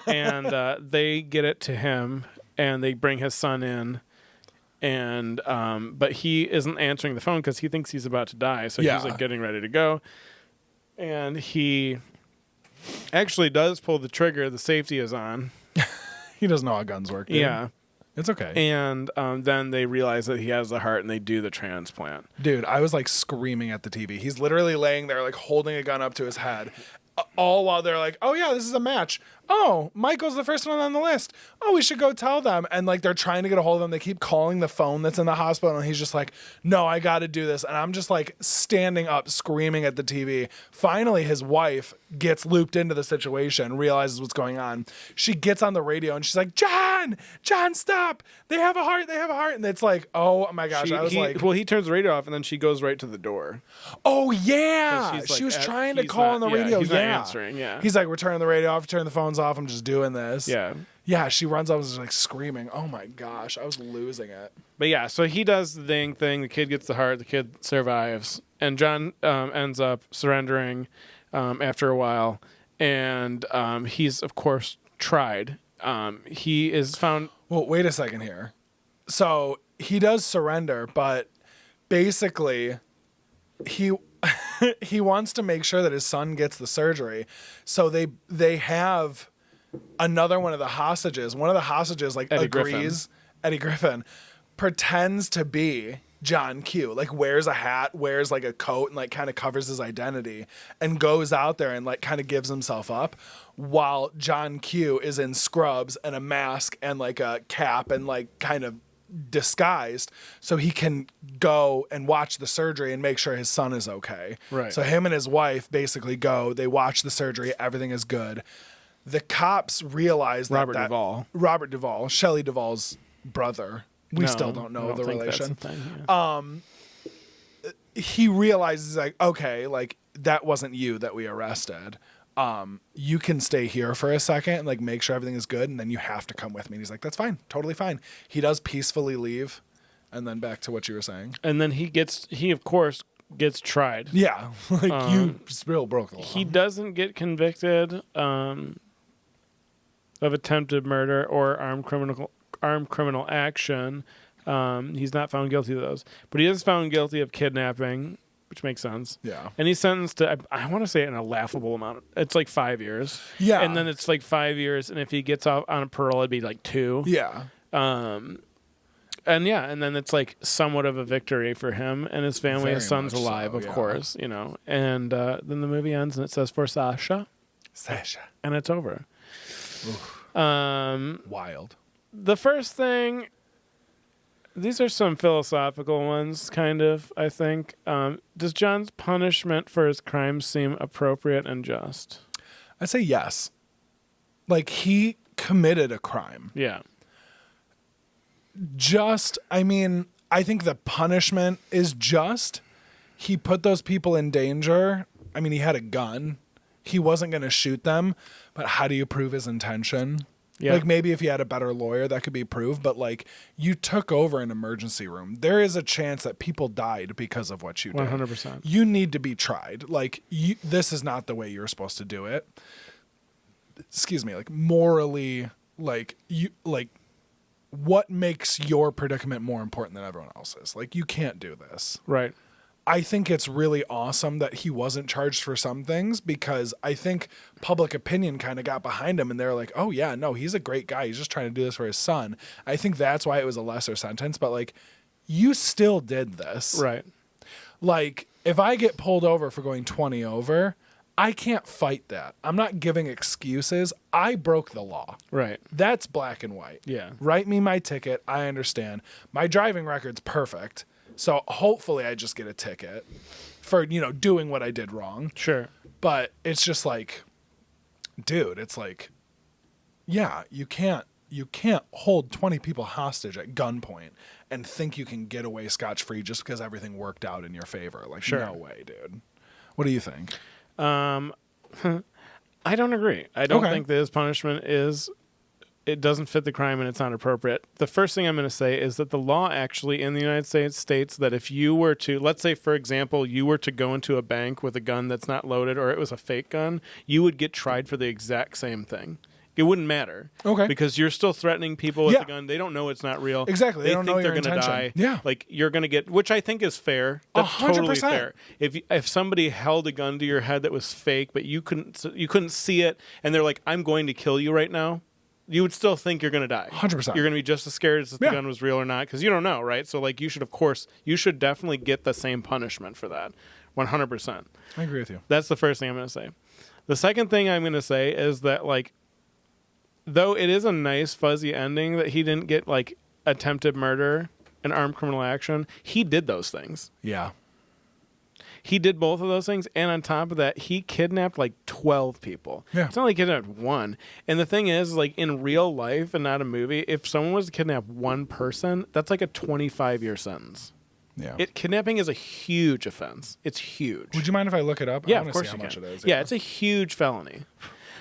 and they get it to him, and they bring his son in, and but he isn't answering the phone because he thinks he's about to die, so Yeah. he's like getting ready to go, and he actually does pull the trigger. The safety is on. He doesn't know how guns work. Dude. Yeah. It's okay. And then they realize that he has the heart and they do the transplant. Dude, I was like screaming at the TV. He's literally laying there like holding a gun up to his head. All while they're like, oh yeah, this is a match. Oh, Michael's the first one on the list. Oh, we should go tell them. And like they're trying to get a hold of him. They keep calling the phone that's in the hospital. And he's just like, no, I got to do this. And I'm just like standing up, screaming at the TV. Finally, his wife gets looped into the situation, realizes what's going on. She gets on the radio and she's like, John, stop. They have a heart. And it's like, oh my gosh. I was like, well, he turns the radio off and then she goes right to the door. oh yeah. 'Cause he's She like, was trying to he's call on not- the yeah, radio. he's Yeah. not answering, yeah. He's like, we're turning the radio off, turning the phones off. I'm just doing this. Yeah. Yeah, she runs up and is like screaming. Oh my gosh, I was losing it. But yeah, so he does the dang thing. The kid gets the heart. The kid survives. And John ends up surrendering after a while. And he's, of course, tried. He is found... Well, wait a second here. So he does surrender, but basically he he wants to make sure that his son gets the surgery. So they have another one of the hostages. One of the hostages like Eddie agrees. Griffin. Eddie Griffin pretends to be John Q. Like wears a hat, wears like a coat, and like kind of covers his identity, and goes out there and like kind of gives himself up, while John Q is in scrubs and a mask and like a cap and like kind of disguised so he can go and watch the surgery and make sure his son is okay. Right. So him and his wife basically go, they watch the surgery, everything is good. The cops realize that Robert Duvall, Shelley Duvall's brother. We still don't know the relation. He realizes like, okay, like that wasn't you that we arrested. You can stay here for a second and like make sure everything is good, and then you have to come with me. And he's like, that's fine, totally fine. He does peacefully leave, and then back to what you were saying. And then he of course gets tried. Yeah, like you still broke the law. He doesn't get convicted of attempted murder or armed criminal action. He's not found guilty of those, but he is found guilty of kidnapping, which makes sense. Yeah. And he's sentenced to, I want to say in a laughable amount. It's like 5 years. Yeah. And then it's like 5 years. And if he gets off on a parole, it'd be like 2. Yeah. And then it's like somewhat of a victory for him and his family. Very His son's much alive, so, of yeah. course, you know. And then the movie ends and it says for Sasha, and it's over. Wild. The first thing, these are some philosophical ones, kind of, I think. Does John's punishment for his crimes seem appropriate and just? I'd say yes. Like he committed a crime. Yeah. I think the punishment is just. He put those people in danger. I mean, he had a gun. He wasn't going to shoot them, but how do you prove his intention? Yeah. Like maybe if you had a better lawyer that could be proved, but like you took over an emergency room. There is a chance that people died because of what you did. 100%. You need to be tried. Like this is not the way you're supposed to do it. Excuse me, like morally, what makes your predicament more important than everyone else's? Like you can't do this. Right. I think it's really awesome that he wasn't charged for some things, because I think public opinion kind of got behind him and they're like, oh yeah, no, he's a great guy. He's just trying to do this for his son. I think that's why it was a lesser sentence, but like you still did this. Right. Like if I get pulled over for going 20 over, I can't fight that. I'm not giving excuses. I broke the law. Right. That's black and white. Yeah. Write me my ticket. I understand. My driving record's perfect. So hopefully I just get a ticket for, doing what I did wrong. Sure. But it's just like, dude, it's like, yeah, you can't hold 20 people hostage at gunpoint and think you can get away scotch-free just because everything worked out in your favor. Like, Sure. No way, dude. What do you think? I don't agree. I don't Okay. think that his punishment is. It doesn't fit the crime and it's not appropriate. The first thing I'm going to say is that the law actually in the United States states that if you were to, let's say, for example, you were to go into a bank with a gun that's not loaded or it was a fake gun, you would get tried for the exact same thing. It wouldn't matter. Okay. Because you're still threatening people with Yeah. the gun. They don't know it's not real. Exactly. They don't know think your they're gonna intention. die. Yeah. Like you're going to get, which I think is fair. That's 100%. totally fair. If somebody held a gun to your head that was fake, but you couldn't see it, and they're like, "I'm going to kill you right now," you would still think you're going to die. 100%. You're going to be just as scared as if the gun was real or not, because you don't know, right? So like, you should definitely get the same punishment for that. 100%. I agree with you. That's the first thing I'm going to say. The second thing I'm going to say is that, like, though it is a nice fuzzy ending that he didn't get like attempted murder and armed criminal action, he did those things. Yeah. He did both of those things, and on top of that, he kidnapped like 12 people. Yeah. It's not like he kidnapped one. And the thing is, like, in real life and not a movie, if someone was to kidnap one person, that's like a 25-year sentence. Yeah. Kidnapping is a huge offense. It's huge. Would you mind if I look it up? I Yeah, wanna of course see you how much can. it is. Yeah, it's a huge felony.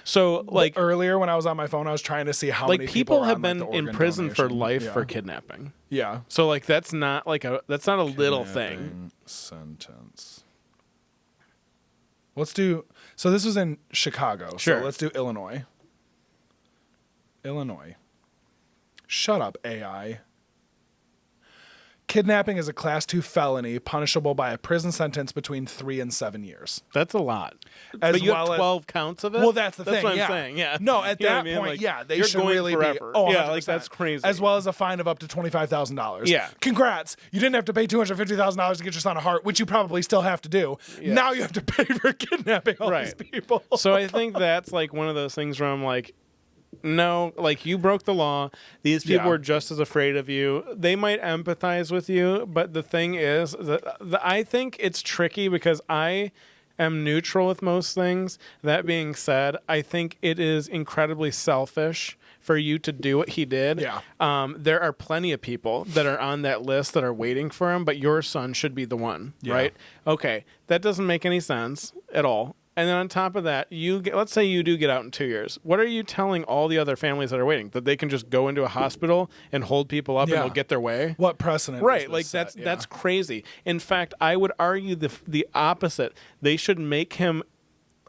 So, like, earlier when I was on my phone, I was trying to see how like many people were have on, been like, the in organ prison for donation. life Yeah. for kidnapping. Yeah. So, like, that's not a little thing. Kidnapping sentence. Let's do. So this was in Chicago. Sure. So let's do Illinois. Illinois. Shut up, AI. Kidnapping is a class 2 felony punishable by a prison sentence between 3 and 7 years. That's a lot. As But you well have as- 12 counts of it? Well, that's the That's thing. what I'm yeah. saying, yeah. No, at You know what that I mean? point, Like, yeah, they you're should going really forever. be. Oh, Yeah, like, 100%. that's crazy. As well as a fine of up to $25,000. Yeah. Congrats. You didn't have to pay $250,000 to get your son a heart, which you probably still have to do. Yeah. Now you have to pay for kidnapping all these Right. people. So I think that's like one of those things where I'm like, no, like, you broke the law. These people Yeah. are just as afraid of you. They might empathize with you, but the thing is that I think it's tricky because I am neutral with most things. That being said, I think it is incredibly selfish for you to do what he did. Yeah. There are plenty of people that are on that list that are waiting for him, but your son should be the one, Yeah. right? Okay, that doesn't make any sense at all. And then on top of that, let's say you do get out in 2 years. What are you telling all the other families that are waiting? That they can just go into a hospital and hold people up Yeah. and they'll get their way? What precedent? Right, is like this set? that's crazy. In fact, I would argue the opposite. They should make him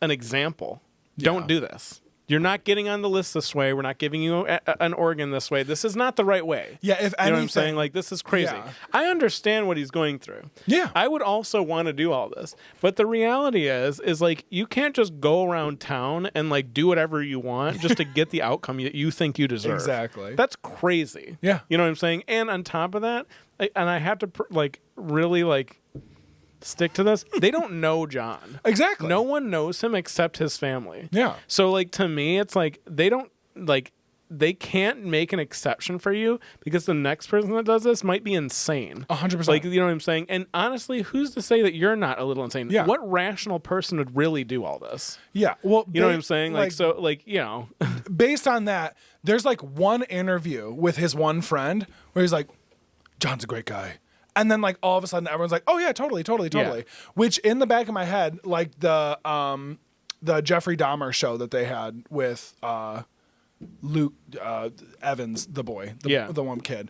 an example. Don't do this. You're not getting on the list this way. We're not giving you an organ this way. This is not the right way. Yeah, if You know what I'm anything- saying? Like, this is crazy. Yeah. I understand what he's going through. Yeah. I would also want to do all this. But the reality is like, you can't just go around town and like do whatever you want just to get the outcome that you think you deserve. Exactly. That's crazy. Yeah. You know what I'm saying? And on top of that, and I have to really stick to this. They don't know John. Exactly. No one knows him except his family. Yeah. So like, to me, it's like they can't make an exception for you because the next person that does this might be insane. 100%. Like, you know what I'm saying? And honestly, who's to say that you're not a little insane? Yeah. What rational person would really do all this? Yeah. Well, You know what I'm saying? Based on that, there's like one interview with his one friend where he's like, John's a great guy. And then like all of a sudden everyone's like, oh yeah, totally. Yeah. Which in the back of my head, like the Jeffrey Dahmer show that they had with Luke Evans, the boy, the one kid.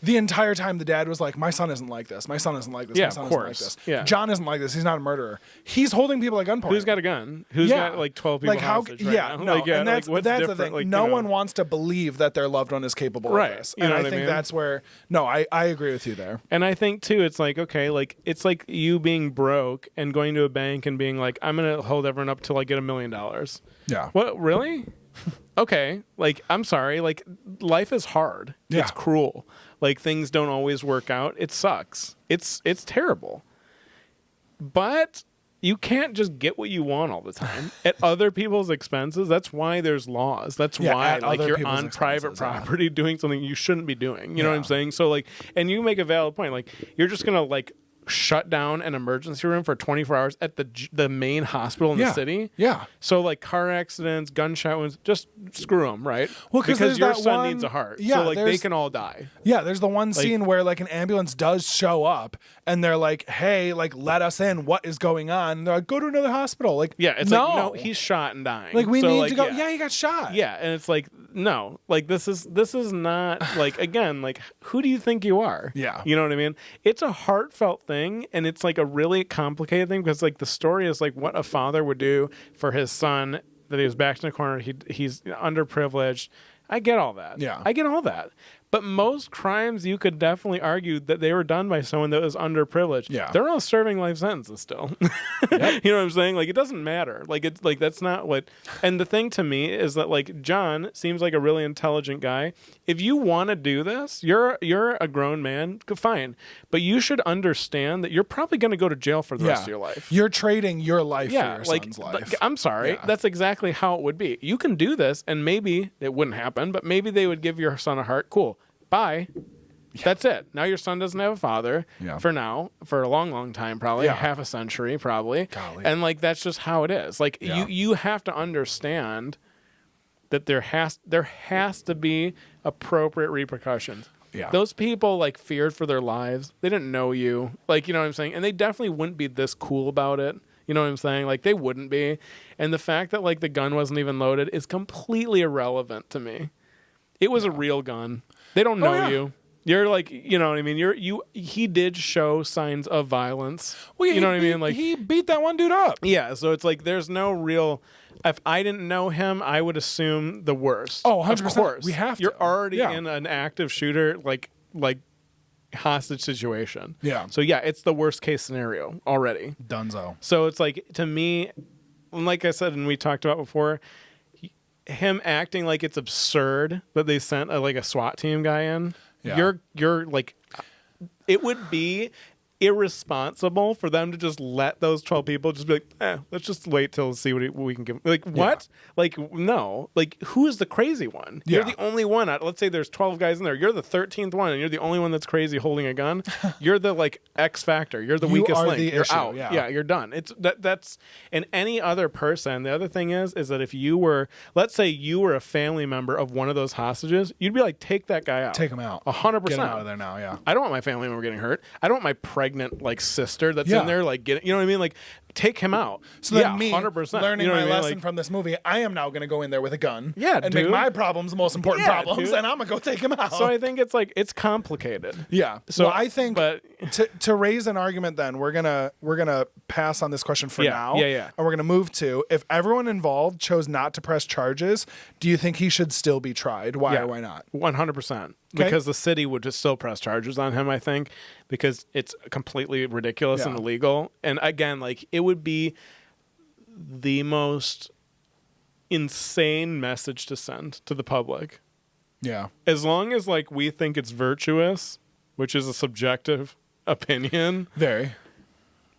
The entire time the dad was like, my son isn't like this. My son isn't like this. Yeah, my son of isn't like course. this. Yeah. John isn't like this. He's not a murderer. He's holding people at gunpoint. Who's got a gun? Who's got like 12 people hostage right now? No, Like, and that's what's the different? thing. Like, no you know. one wants to believe that their loved one is capable Right. of this. You And know I what I think mean? that's where, no, I agree with you there. And I think too, it's like, okay, like, it's like you being broke and going to a bank and being like, I'm going to hold everyone up till I get $1 million. Yeah. What? Really? Okay. Like, I'm sorry. Like, life is hard. Yeah. It's cruel. Like, things don't always work out. It sucks. It's terrible. But you can't just get what you want all the time at other people's expenses. That's why there's laws. That's Yeah, why at like other you're people's on private expenses, yeah. property doing something you shouldn't be doing. You know what I'm Yeah. saying? So like, and you make a valid point. Like, you're just gonna like shut down an emergency room for 24 hours at the main hospital in the city. Yeah. So like car accidents, gunshot wounds, just screw them, right? Well, because your that son one, needs a heart. Yeah, so like they can all die. Yeah, there's the one scene where like an ambulance does show up and they're like, "Hey, like let us in. What is going on?" And they're like, "Go to another hospital." Like, yeah, it's like no, he's shot and dying. Like we need to go. Yeah. Yeah, he got shot. Yeah, and it's like no, like this is not like again, like who do you think you are? Yeah. You know what I mean? It's a heartfelt thing, and it's like a really complicated thing because like the story is like what a father would do for his son that he was backed in a corner. He's underprivileged. I get all that. Yeah. I get all that. But most crimes, you could definitely argue that they were done by someone that was underprivileged. Yeah. They're all serving life sentences still. Yep. You know what I'm saying? Like, it doesn't matter. Like, it's like, that's not what. And the thing to me is that, like, John seems like a really intelligent guy. If you want to do this, you're a grown man, fine. But you should understand that you're probably going to go to jail for the rest of your life. You're trading your life for your like, son's life. I'm sorry. Yeah. That's exactly how it would be. You can do this, and maybe it wouldn't happen, but maybe they would give your son a heart. Cool. Bye. Yeah. That's it. Now your son doesn't have a father for now, for a long, long time, probably half a century, probably. Golly. And like, that's just how it is. Like you have to understand that there has to be appropriate repercussions. Yeah. Those people like feared for their lives. They didn't know you. Like, you know what I'm saying? And they definitely wouldn't be this cool about it. You know what I'm saying? Like they wouldn't be. And the fact that like the gun wasn't even loaded is completely irrelevant to me. It was a real gun. They don't know you. You're like, you know what I mean? He did show signs of violence. Well, you know what I mean? Like he beat that one dude up. yeah, so it's like there's no real. If I didn't know him, I would assume the worst. Oh, 100%. Of course, We have to. You're already Yeah. in an active shooter like hostage situation. Yeah. So yeah, it's the worst case scenario already. Dunzo. So it's like to me, like I said, and we talked about before, him acting like it's absurd that they sent a SWAT team guy in. Yeah. You're like, it would be irresponsible for them to just let those 12 people just be like, let's just wait till see what we can give. Like, what? Like, no. Like, who is the crazy one? Yeah. You're the only one. Let's say there's 12 guys in there. You're the 13th one, and you're the only one that's crazy holding a gun. You're the, like, X factor. You're the weakest link. You're issue, out. yeah. Yeah, you're done. It's that's and any other person. The other thing is that if you were, let's say you were a family member of one of those hostages, you'd be like, take that guy out. Take him out. 100%. Get him out of there now, yeah. I don't want my family member getting hurt. I don't want my pregnant like sister that's Yeah. in there like getting, you know what I mean? Like take him out. So yeah, then me, 100%. learning you know my what I mean? lesson Like, from this movie, I am now going to go in there with a gun. Yeah, and dude. make my problems the most important Yeah, problems, dude. and I'm going to go take him out. so I think it's like it's complicated. yeah. So Well, I think but to raise an argument, then we're gonna pass on this question for Yeah, now. yeah. And we're gonna move to if everyone involved chose not to press charges, do you think he should still be tried? Why Yeah. or why not? 100%. Because the city would just still press charges on him, I think, because it's completely ridiculous and Yeah. illegal. And again, like it would be the most insane message to send to the public. Yeah. As long as like we think it's virtuous, which is a subjective opinion, Very.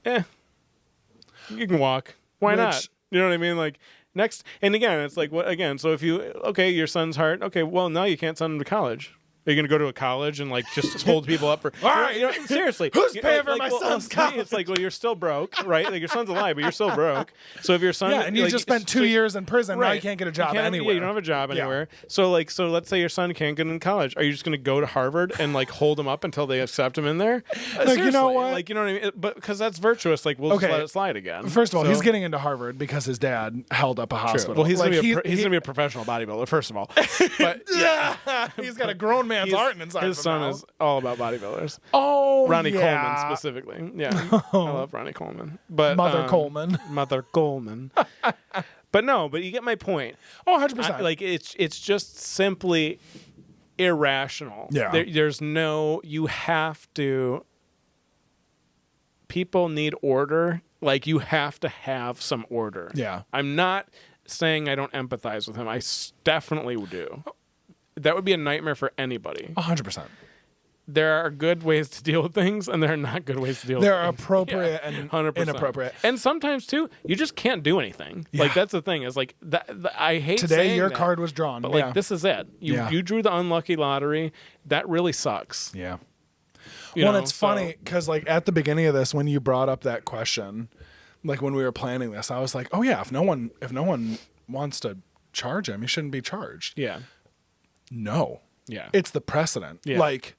you can walk. Why Which- not? You know what I mean? Like next, and again, it's like what again? So if your son's heart, okay, well now you can't send him to college. Are you going to go to a college and like just hold people up for? All right. You know, seriously, Who's You- paying for like, my well, son's it's college? like, well, you're still broke, right? Like your son's alive, but you're still broke. So if your son, Yeah, and you like, just spent 2 years in prison. Now right. you can't get a job You can't- anywhere. Yeah, you don't have a job Yeah. anywhere. So let's say your son can't get in college. Are you just going to go to Harvard and like hold him up until they accept him in there? Like, you know Seriously, what? Like, you know what I mean? But because that's virtuous, like we'll just Okay. let it slide again. First of all, So- he's getting into Harvard because his dad held up a hospital. Well, he's Like, gonna be a professional bodybuilder. First of all, but he's got a grown man's art inside his of him son now. is all about bodybuilders. Oh, Ronnie yeah. Coleman specifically. Yeah, I love Ronnie Coleman. But Mother Coleman. Mother Coleman. But you get my point. Oh, 100%. Like it's just simply irrational. Yeah. There's no. You have to. People need order. Like you have to have some order. Yeah. I'm not saying I don't empathize with him. I definitely do. That would be a nightmare for anybody. 100%. There are good ways to deal with things, and there are not good ways to deal with There things. are appropriate and 100%. inappropriate. And sometimes, too, you just can't do anything. Yeah. Like, that's the thing. Is like, I hate Today, saying your that, card was drawn. but, like, Yeah. this is it. Yeah. You drew the unlucky lottery. That really sucks. Yeah. Well, it's funny because like at the beginning of this, when you brought up that question, like when we were planning this, I was like, oh yeah, if no one wants to charge him, he shouldn't be charged. Yeah. No. Yeah. It's the precedent. Yeah. Like,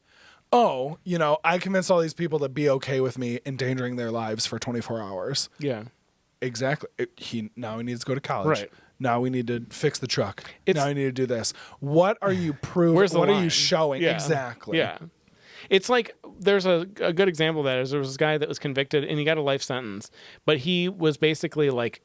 I convinced all these people to be okay with me endangering their lives for 24 hours. Yeah. Exactly. Now he needs to go to college. Right. Now we need to fix the truck. Now we need to do this. What are you proving? Where's the what are line? you showing? Yeah. Exactly. Yeah. It's like there's a good example of that is there was this guy that was convicted and he got a life sentence, but he was basically like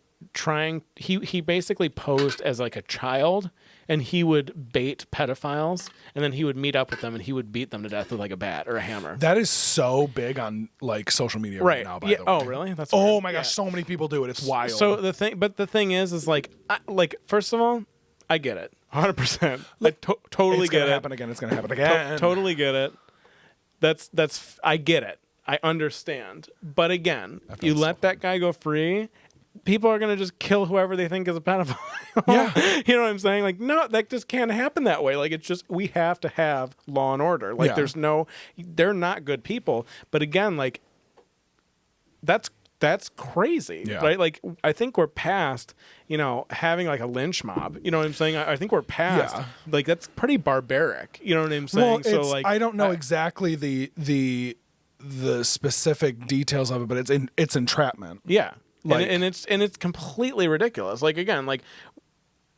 he basically posed as like a child and he would bait pedophiles and then he would meet up with them and he would beat them to death with like a bat or a hammer. That is so big on like social media right now, by the way. Oh, really? That's oh weird. my gosh, so many people do it. It's wild. So the thing is like first of all, I get it. 100%. Totally get it. It's going to happen again. Totally get it. That's I get it. I understand. But again, you let that guy go free, people are going to just kill whoever they think is a pedophile. Yeah. You know what I'm saying? Like, no, that just can't happen that way. Like, it's just, we have to have law and order. Like, they're not good people. But again, like, that's crazy, right? Like, I think we're past, having like a lynch mob. You know what I'm saying? I think we're past, like, that's pretty barbaric. You know what I'm saying? Well, I don't know exactly the specific details of it, but it's entrapment. Yeah. Like, and it's completely ridiculous. Like, again, like,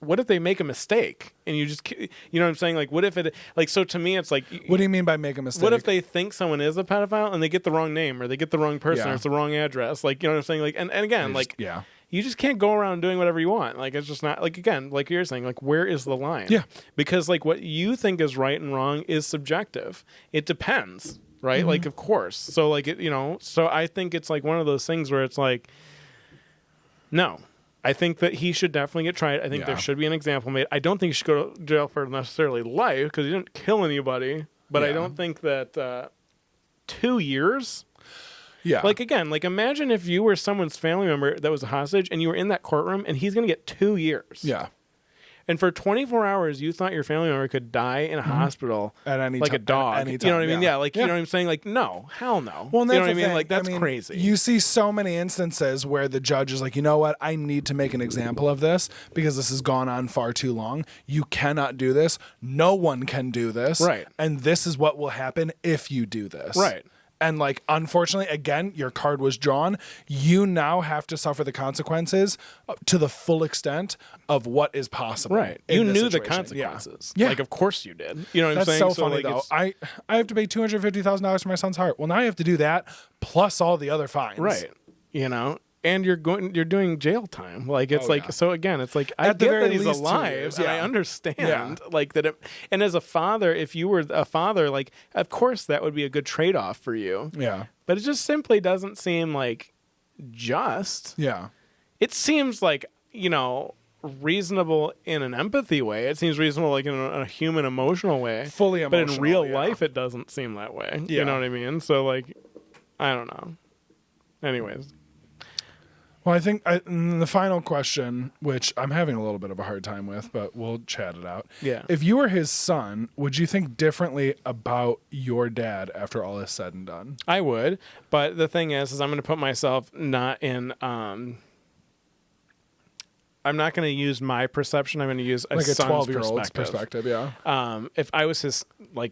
what if they make a mistake and you just, you know what I'm saying? Like, what if it, like, so to me, it's like, what do you mean by make a mistake? What if they think someone is a pedophile and they get the wrong name or they get the wrong person or it's the wrong address? Like, you know what I'm saying? Like, and again, you just can't go around doing whatever you want. Like, it's just not, like, again, like you're saying, like, where is the line? Yeah. Because, like, what you think is right and wrong is subjective. It depends, right? Mm-hmm. Like, of course. So, like, so I think it's like one of those things where it's like, no. I think that he should definitely get tried. I think there should be an example made. I don't think he should go to jail for necessarily life because he didn't kill anybody. But I don't think that 2 years. Yeah. Like, again, like, imagine if you were someone's family member that was a hostage and you were in that courtroom and he's going to get 2 years. Yeah. And for 24 hours, you thought your family member could die in a hospital at any like a dog. At any time, you know what I mean? Yeah. Like, you know what I'm saying? Like, no. Hell no. Well, you know what I mean? Like, that's crazy. You see so many instances where the judge is like, you know what? I need to make an example of this because this has gone on far too long. You cannot do this. No one can do this. Right. And this is what will happen if you do this. Right. And, like, unfortunately, again, your card was drawn. You now have to suffer the consequences to the full extent of what is possible. Right. You knew the consequences. Yeah. Like, of course you did. You know what I'm saying? That's so funny, though. I have to pay $250,000 for my son's heart. Well, now you have to do that plus all the other fines. Right. And you're doing jail time. Like, it's so again, it's like, I get that he's alive. And I understand like that. And as a father, if you were a father, like, of course that would be a good trade-off for you. Yeah. But it just simply doesn't seem like just. Yeah. It seems like, reasonable in an empathy way. It seems reasonable like in a human emotional way. Fully emotional. But in real life, it doesn't seem that way. Yeah. You know what I mean? So, like, I don't know. Anyways. Well, I think the final question, which I'm having a little bit of a hard time with, but we'll chat it out. Yeah. If you were his son, would you think differently about your dad after all is said and done? I would, but the thing is I'm going to put myself not in. I'm not going to use my perception. I'm going to use a son's 12-year-old's perspective. Yeah. If I was his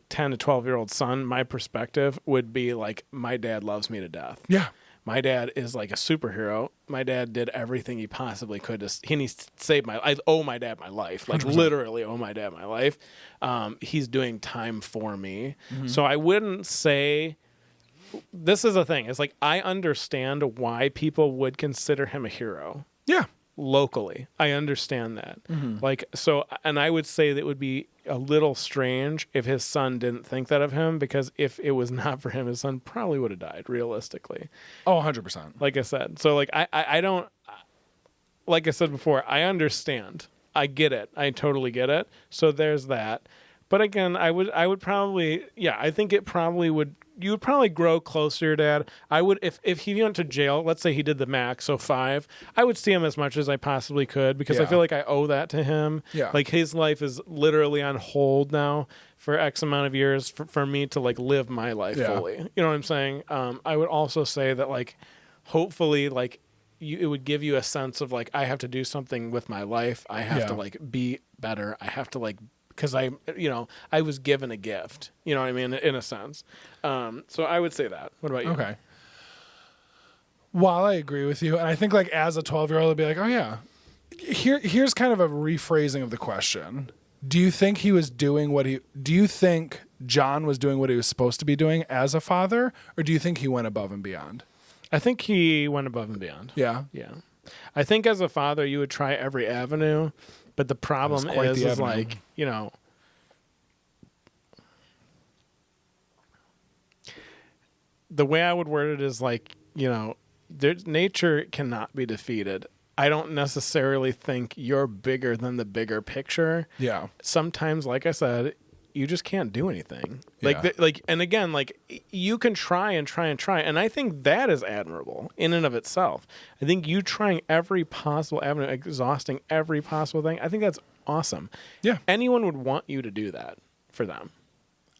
10 to 12-year-old son, my perspective would be like, my dad loves me to death. Yeah. My dad is like a superhero. My dad did everything he possibly could he needs to save I owe my dad my life. Like 100%. Literally owe my dad my life. He's doing time for me. Mm-hmm. So I wouldn't say, this is a thing. It's like, I understand why people would consider him a hero. Yeah. Locally. I understand that. Mm-hmm. Like, so, and I would say that it would be a little strange if his son didn't think that of him, because if it was not for him, his son probably would have died, realistically. Oh, 100%. Like I said. So, like, I don't, like I said before, I understand. I get it. I totally get it. So there's that. But again, I would probably, I think it probably would. You would probably grow closer to your dad. I would, if he went to jail, let's say he did the max, so 5, I would see him as much as I possibly could because I feel like I owe that to him. Yeah. Like his life is literally on hold now for X amount of years for me to like live my life fully. You know what I'm saying? I would also say that like, hopefully like it would give you a sense of like, I have to do something with my life. I have to like be better. I have to like, because I was given a gift, you know what I mean, in a sense. So I would say that. What about you? Okay. While I agree with you, and I think like as a 12-year-old, I'd be like, oh yeah. Here's kind of a rephrasing of the question. Do you think John was doing what he was supposed to be doing as a father, or do you think he went above and beyond? I think he went above and beyond. Yeah. Yeah. I think as a father, you would try every avenue. But the problem is like, you know, the way I would word it is like, you know, nature cannot be defeated. I don't necessarily think you're bigger than the bigger picture. Yeah. Sometimes, like I said, you just can't do anything. Yeah. And again, like you can try and try and try. And I think that is admirable in and of itself. I think you trying every possible avenue, exhausting every possible thing. I think that's awesome. Yeah. Anyone would want you to do that for them.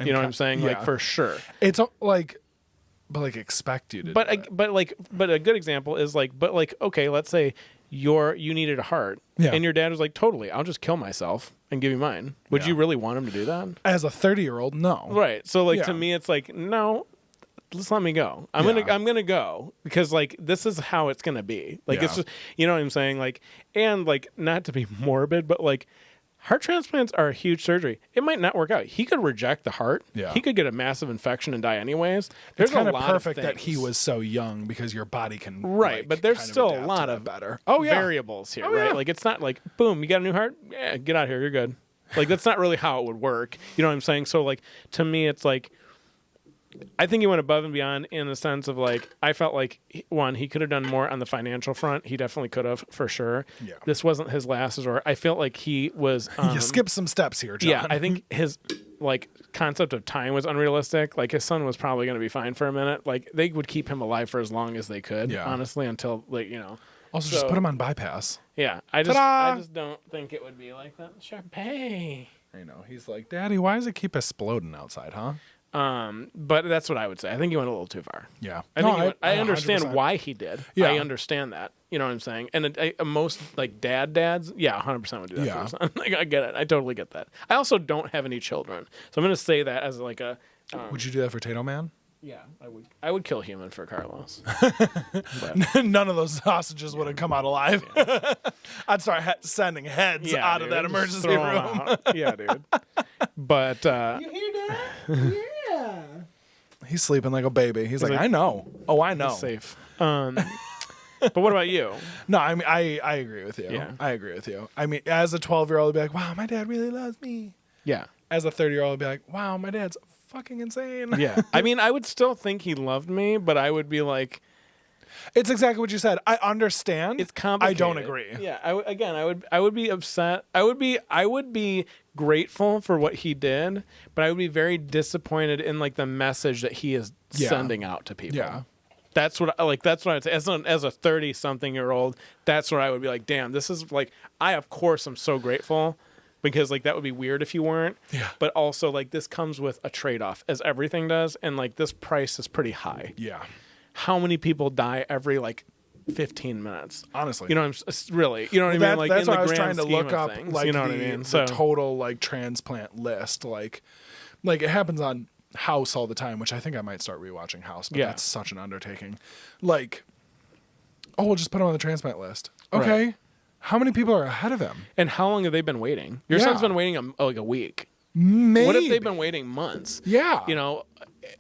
And you know what I'm saying? yeah. Like for sure. It's like, but like expect you to. But do it. but a good example is like, okay, let's say you needed a heart, and your dad was like, totally, I'll just kill myself and give you mine. Would you really want him to do that? As a 30-year-old, no. Right. So like to me, it's like no. Just let me go. I'm gonna go because like this is how it's gonna be. Like it's just, you know what I'm saying. Like, and like not to be morbid, but like heart transplants are a huge surgery. It might not work out. He could reject the heart. Yeah. He could get a massive infection and die anyways. There's It's kind a of lot perfect of that he was so young because your body can but there's kind of still a adapt lot to of that better. variables here, right? yeah. Like it's not like boom, you got a new heart. Yeah, get out of here. You're good. Like that's not really how it would work. You know what I'm saying? So like to me, it's like. I think he went above and beyond in the sense of like I felt like he could have done more on the financial front. He definitely could have for sure. Yeah. This wasn't his last resort. I felt like he was. You skipped some steps here, John. Yeah, I think his like concept of time was unrealistic. Like his son was probably going to be fine for a minute. Like they would keep him alive for as long as they could. Yeah. Honestly, until like Also, just put him on bypass. Yeah, I just don't think it would be like that. Sharpay. I know. He's like, Daddy, why does it keep exploding outside, huh? But that's what I would say. I think he went a little too far. Yeah. I understand 100%. why he did. Yeah. I understand that. You know what I'm saying? And most like dads, 100% would do that. Yeah. For their son. Like I get it. I totally get that. I also don't have any children, so I'm going to say that as like a. Would you do that for Tato Man? Yeah, I would. I would kill human for Carlos. None of those sausages would have come out alive. I'd start sending heads out of that emergency room. Yeah, dude. But you hear that? Yeah. He's sleeping like a baby. He's like, I know. Oh, I know. Safe. But what about you? No, I mean, I agree with you. Yeah. I agree with you. I mean, as a 12-year-old, I'd be like, wow, my dad really loves me. Yeah. As a 30-year-old, I'd be like, wow, my dad's fucking insane. Yeah. I mean, I would still think he loved me, but I would be like, it's exactly what you said. I understand. it's complicated. I don't agree. Yeah. I would be upset. I would be grateful for what he did, but I would be very disappointed in like the message that he is sending out to people. Yeah. That's what I would say. As a 30-something-year-old, that's what I would be like, damn, this is like, I, of course, am so grateful because like that would be weird if you weren't. Yeah. But also like this comes with a trade-off as everything does. And like this price is pretty high. Yeah. How many people die every like 15 minutes? Honestly. You know what really, you know what I mean? Like that's in why the I was grand trying to scheme look of up things, like you know what I mean? the total like transplant list. Like it happens on House all the time, which I think I might start rewatching House, but that's such an undertaking. Like, we'll just put him on the transplant list. Okay. Right. How many people are ahead of him? And how long have they been waiting? Your son's been waiting like a week. Maybe. What if they've been waiting months? Yeah. You know,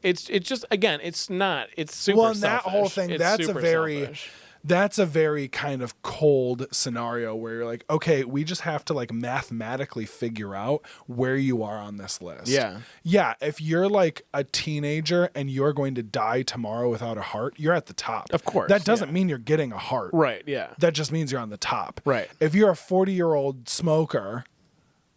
it's just, again, it's not, it's super well, and selfish. that whole thing, It's that's super a very selfish. that's a very kind of cold scenario where you're like, okay, we just have to like mathematically figure out where you are on this list. Yeah. Yeah. If you're like a teenager and you're going to die tomorrow without a heart, you're at the top. Of course, That doesn't mean you're getting a heart. Right, yeah. That just means you're on the top. Right. If you're a 40-year-old smoker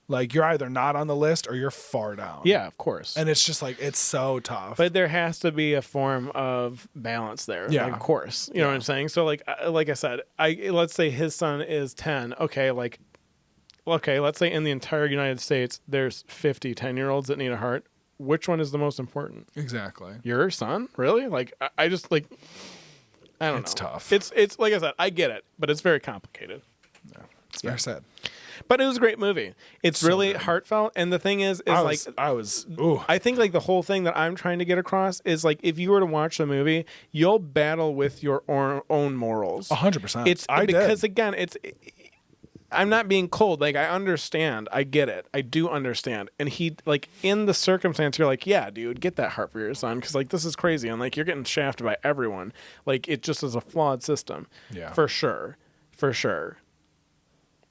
Like you're either not on the list or you're far down. Yeah, of course. And it's just like it's so tough. But there has to be a form of balance there. Yeah. Like, of course. You know what I'm saying? So like I said, let's say his son is 10. Okay, let's say in the entire United States there's 50 10-year-olds that need a heart. Which one is the most important? Exactly. Your son? Really? Like I just like I don't know. It's tough. It's like I said, I get it, but it's very complicated. It's very sad. But it was a great movie. It's really heartfelt, and the thing is I think like the whole thing that I'm trying to get across is like if you were to watch the movie, you'll battle with your own morals. 100%. It's because again, I'm not being cold. Like I understand, I get it, I do understand. And he like in the circumstance, you're like, yeah, dude, get that heart for your son because like this is crazy, and like you're getting shafted by everyone. Like it just is a flawed system. Yeah, for sure.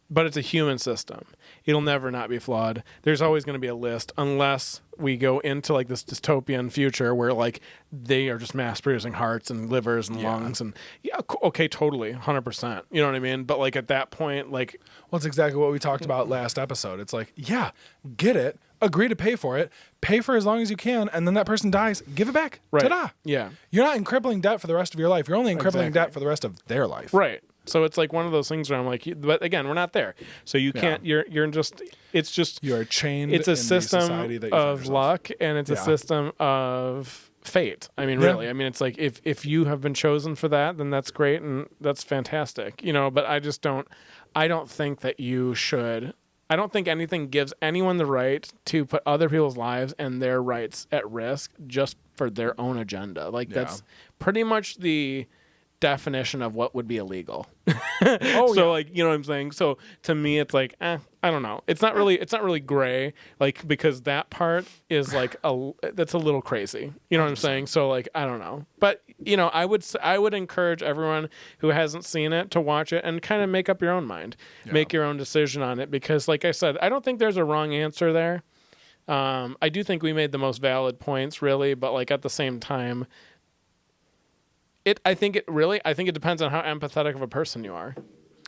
But it's a human system. It'll never not be flawed. There's always going to be a list unless we go into like this dystopian future where like they are just mass producing hearts and livers and lungs and okay, totally, 100%. You know what I mean? But like at that point, like, well, it's exactly what we talked about last episode. It's like, yeah, get it, agree to pay for it, pay for as long as you can, and then that person dies, give it back. Right. Ta-da. Yeah. You're not in crippling debt for the rest of your life. You're only in crippling debt for the rest of their life. Right. So it's like one of those things where I'm like, but again, we're not there. So you can't. You're just. It's just. You are chained. It's a in system the society that you of find luck, and it's a system of fate. I mean, really. I mean, it's like if you have been chosen for that, then that's great and that's fantastic. You know, but I just don't. I don't think that you should. I don't think anything gives anyone the right to put other people's lives and their rights at risk just for their own agenda. Like that's pretty much the definition of what would be illegal. Like, you know what I'm saying? So to me it's like, I don't know. It's not really gray, like, because that part is like that's a little crazy. You know what I'm saying? So like, I don't know. But you know, I would encourage everyone who hasn't seen it to watch it and kind of make up your own mind. Yeah. Make your own decision on it because like I said, I don't think there's a wrong answer there. I do think we made the most valid points really, but like at the same time I think it depends on how empathetic of a person you are.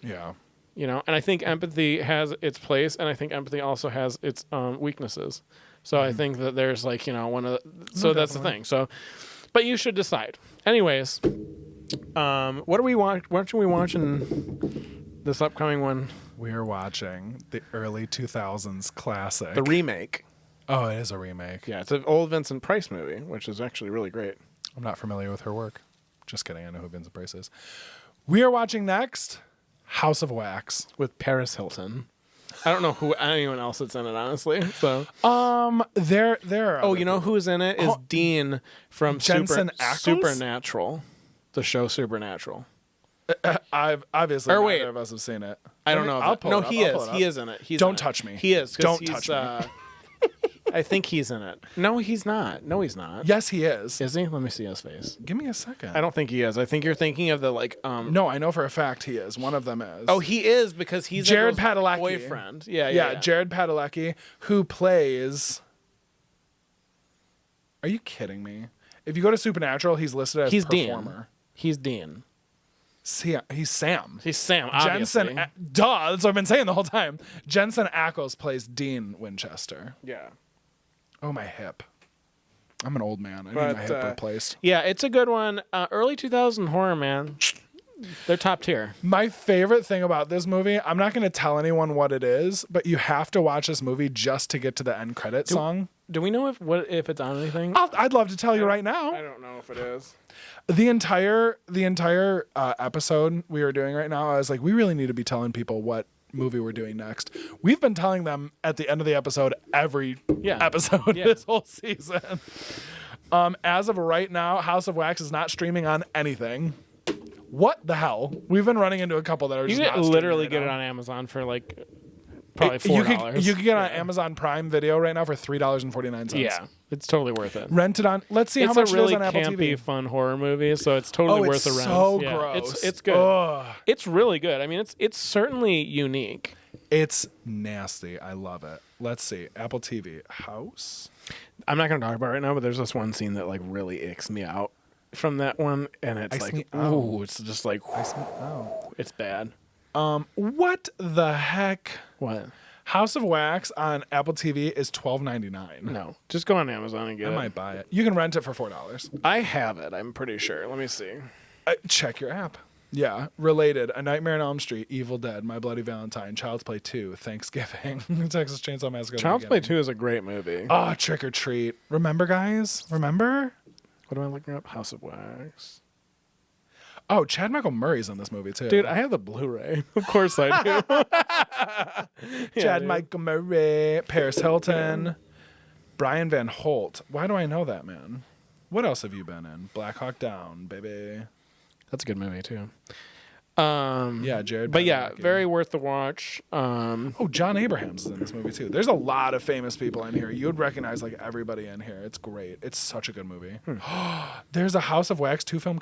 Yeah. You know, and I think empathy has its place, and I think empathy also has its weaknesses. So I think that there's like, you know, that's the thing. So, but you should decide. Anyways, what are we watching? We watching this upcoming one? We are watching the early 2000s classic, the remake. Oh, it is a remake. Yeah, it's an old Vincent Price movie, which is actually really great. I'm not familiar with her work. Just kidding. I know who Vincent Price is. We are watching next House of Wax with Paris Hilton. I don't know who anyone else that's in it, honestly. So, there. Oh, you know who's in it is Dean from Supernatural, the show Supernatural. I've obviously neither of us have seen it. I don't know. He is in it. Don't touch me. He is. Don't touch me. I think he's in it. No, he's not. Yes, he is. Is he? Let me see his face. Give me a second. I don't think he is. I think you're thinking of the like. No, I know for a fact he is. One of them is. Oh, he is because he's Jared Padalecki, boyfriend. Yeah. Jared Padalecki, who plays. Are you kidding me? If you go to Supernatural, he's listed as performer. He's Dean. He's Sam. He's Sam, obviously. Duh, that's what I've been saying the whole time. Jensen Ackles plays Dean Winchester. Yeah. Oh, my hip. I'm an old man. I need my hip replaced. Yeah, it's a good one. Early 2000 horror, man. They're top tier. My favorite thing about this movie, I'm not going to tell anyone what it is, but you have to watch this movie just to get to the end credit song. Do we know if it's on anything? I'd love to tell you right now. I don't know if it is. The entire episode we were doing right now, I was like, we really need to be telling people what movie we're doing next. We've been telling them at the end of the episode every episode this whole season. As of right now, House of Wax is not streaming on anything. What the hell? We've been running into a couple that are just not streaming. You literally get it on Amazon for like probably $4. You could get it on Amazon Prime Video right now for $3.49. Yeah, it's totally worth it. Rent it on. Let's see how much it is on Apple TV. It's a really campy, fun horror movie, so it's totally worth the rent. So gross. It's good. Ugh. It's really good. I mean, it's certainly unique. It's nasty. I love it. Let's see. Apple TV. House. I'm not going to talk about it right now, but there's this one scene that like really icks me out from that one, and it's it's just like, it's bad. What the heck? What? House of Wax on Apple TV is $12.99. No, just go on Amazon and get I it. might buy it. You can rent it for $4. I have it. I'm pretty sure. Let me see. Check your app. Yeah. Related. A Nightmare on Elm Street, Evil Dead, My Bloody Valentine, Child's Play 2, Thanksgiving, Texas Chainsaw Massacre. Child's Play 2 is a great movie. Oh, Trick or Treat. Remember, guys? Remember? What am I looking up? House of Wax. Oh, Chad Michael Murray's in this movie, too. Dude, I have the Blu-ray. Of course I do. Chad dude. Michael Murray, Paris Hilton, Brian Van Holt. Why do I know that, man? What else have you been in? Black Hawk Down, baby. That's a good movie, too. Yeah, Jared. But yeah, Padalecki. very worth the watch. Oh, John Abrahams is in this movie too. There's a lot of famous people in here. You would recognize like everybody in here. It's great. It's such a good movie. There's a House of Wax 2 film.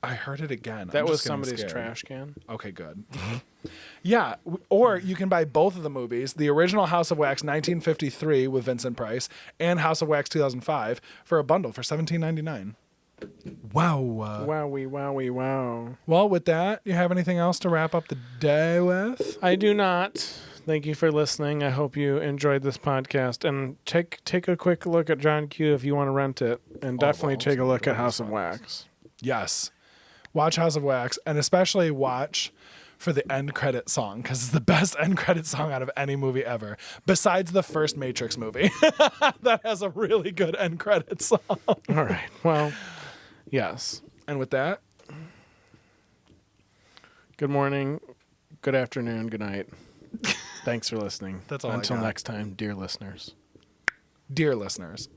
I heard it again. That I'm was just getting somebody's scared. trash can. Okay, good. Yeah, or you can buy both of the movies, the original House of Wax 1953 with Vincent Price and House of Wax 2005 for a bundle for $17.99. Wow. Wowie, wowie, wow. Well, with that, you have anything else to wrap up the day with? I do not. Thank you for listening. I hope you enjoyed this podcast. And take a quick look at John Q if you want to rent it. And definitely take a look at House of Wax. Yes. Watch House of Wax, and especially watch for the end credit song, because it's the best end credit song out of any movie ever, besides the first Matrix movie. That has a really good end credit song. All right. Well, yes. And with that, Good morning, good afternoon, good night. Thanks for listening. That's all I Until got. next time, dear listeners. dear listeners,